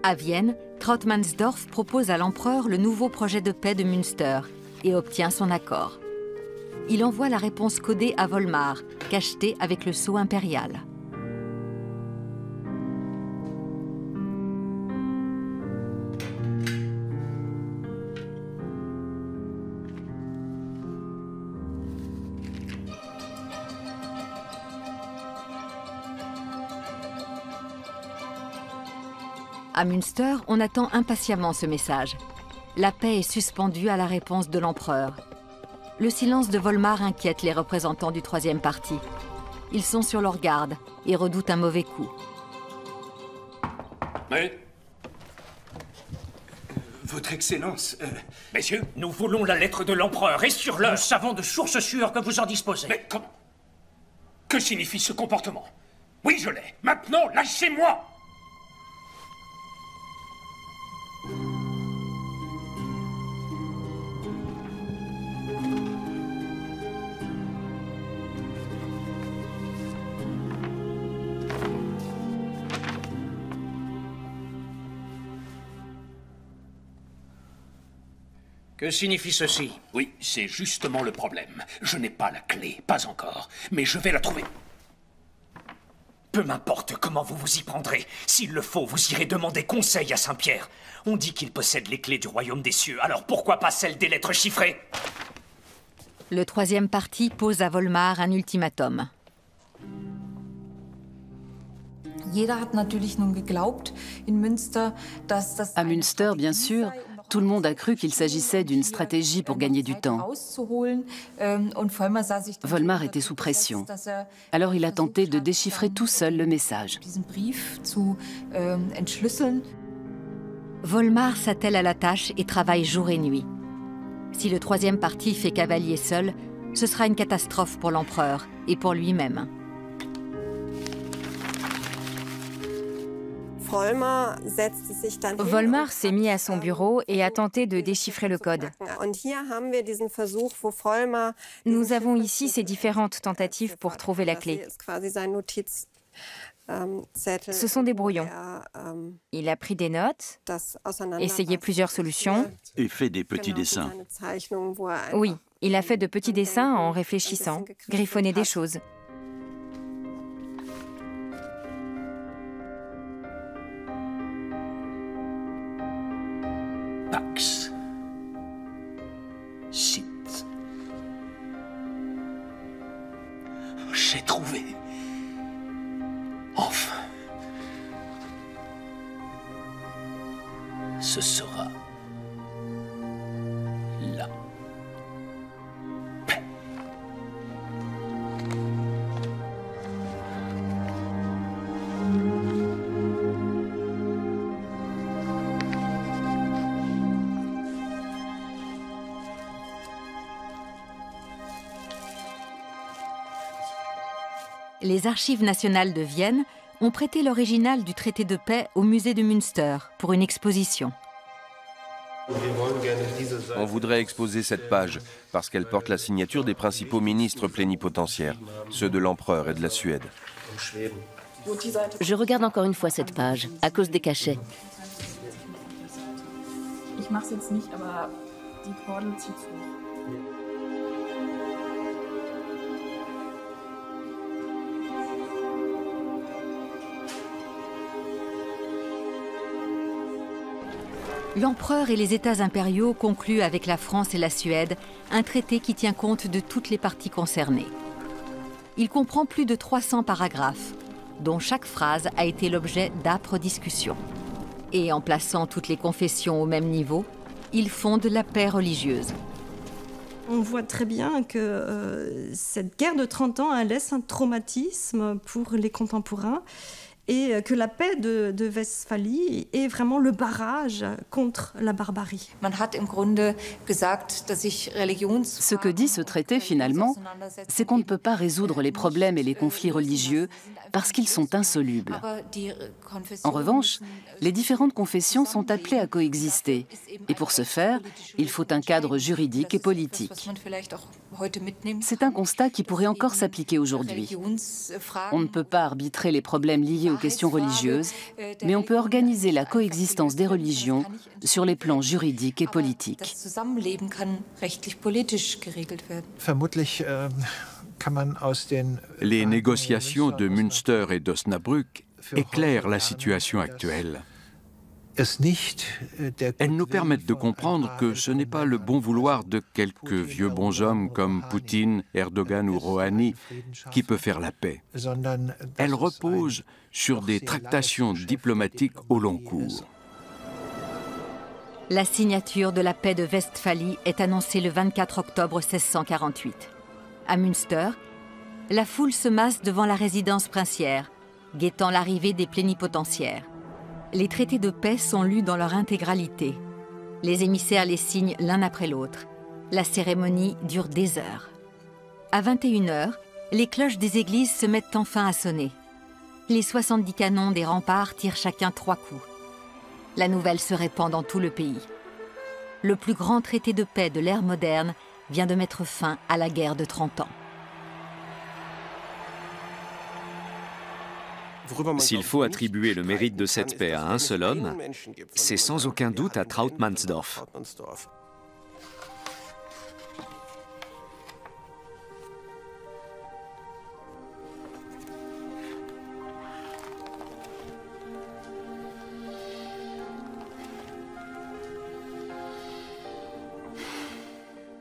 À Vienne, Trautmannsdorf propose à l'empereur le nouveau projet de paix de Münster et obtient son accord. Il envoie la réponse codée à Volmar, cachetée avec le sceau impérial. À Münster, on attend impatiemment ce message. La paix est suspendue à la réponse de l'empereur. Le silence de Volmar inquiète les représentants du troisième parti. Ils sont sur leur garde et redoutent un mauvais coup. Oui. Votre Excellence... Messieurs, nous voulons la lettre de l'empereur et sur le... Nous savons de sources sûres que vous en disposez. Mais comment? Que signifie ce comportement? Oui, je l'ai. Maintenant, lâchez-moi! Que signifie ceci? Oui, c'est justement le problème. Je n'ai pas la clé, pas encore, mais je vais la trouver. Peu m'importe comment vous vous y prendrez. S'il le faut, vous irez demander conseil à Saint-Pierre. On dit qu'il possède les clés du royaume des cieux, alors pourquoi pas celles des lettres chiffrées? Le troisième parti pose à Volmar un ultimatum. À Münster, bien sûr, tout le monde a cru qu'il s'agissait d'une stratégie pour gagner du temps. Volmar était sous pression. Alors il a tenté de déchiffrer tout seul le message. Volmar s'attelle à la tâche et travaille jour et nuit. Si le troisième parti fait cavalier seul, ce sera une catastrophe pour l'empereur et pour lui-même. Volmar s'est mis à son bureau et a tenté de déchiffrer le code. Nous avons ici ces différentes tentatives pour trouver la clé. Ce sont des brouillons. Il a pris des notes, essayé plusieurs solutions. Et fait des petits dessins. Oui, il a fait de petits dessins en réfléchissant, griffonné des choses. Pax. Sit. J'ai trouvé. Enfin. Ce sera là. Les Archives nationales de Vienne ont prêté l'original du traité de paix au musée de Münster pour une exposition. On voudrait exposer cette page parce qu'elle porte la signature des principaux ministres plénipotentiaires, ceux de l'empereur et de la Suède. Je regarde encore une fois cette page, à cause des cachets. L'empereur et les États impériaux concluent avec la France et la Suède un traité qui tient compte de toutes les parties concernées. Il comprend plus de 300 paragraphes, dont chaque phrase a été l'objet d'âpres discussions. Et en plaçant toutes les confessions au même niveau, il fonde la paix religieuse. On voit très bien que cette guerre de 30 ans elle laisse un traumatisme pour les contemporains. et que la paix de Westphalie est vraiment le barrage contre la barbarie. Ce que dit ce traité finalement, c'est qu'on ne peut pas résoudre les problèmes et les conflits religieux parce qu'ils sont insolubles. En revanche, les différentes confessions sont appelées à coexister et pour ce faire, il faut un cadre juridique et politique. C'est un constat qui pourrait encore s'appliquer aujourd'hui. On ne peut pas arbitrer les problèmes liés aux questions religieuses, mais on peut organiser la coexistence des religions sur les plans juridiques et politiques. Les négociations de Münster et d'Osnabrück éclairent la situation actuelle. Elles nous permettent de comprendre que ce n'est pas le bon vouloir de quelques vieux bonshommes comme Poutine, Erdogan ou Rouhani qui peut faire la paix. Elles reposent sur des tractations diplomatiques au long cours. La signature de la paix de Westphalie est annoncée le 24 octobre 1648. À Münster, la foule se masse devant la résidence princière, guettant l'arrivée des plénipotentiaires. Les traités de paix sont lus dans leur intégralité. Les émissaires les signent l'un après l'autre. La cérémonie dure des heures. À 21 h, les cloches des églises se mettent enfin à sonner. Les 70 canons des remparts tirent chacun 3 coups. La nouvelle se répand dans tout le pays. Le plus grand traité de paix de l'ère moderne vient de mettre fin à la guerre de 30 ans. S'il faut attribuer le mérite de cette paix à un seul homme, c'est sans aucun doute à Trautmannsdorf.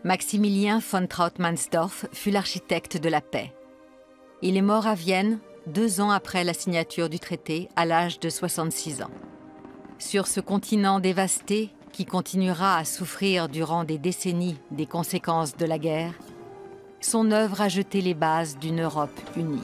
Maximilien von Trautmannsdorf fut l'architecte de la paix. Il est mort à Vienne 2 ans après la signature du traité, à l'âge de 66 ans. Sur ce continent dévasté, qui continuera à souffrir durant des décennies des conséquences de la guerre, son œuvre a jeté les bases d'une Europe unie.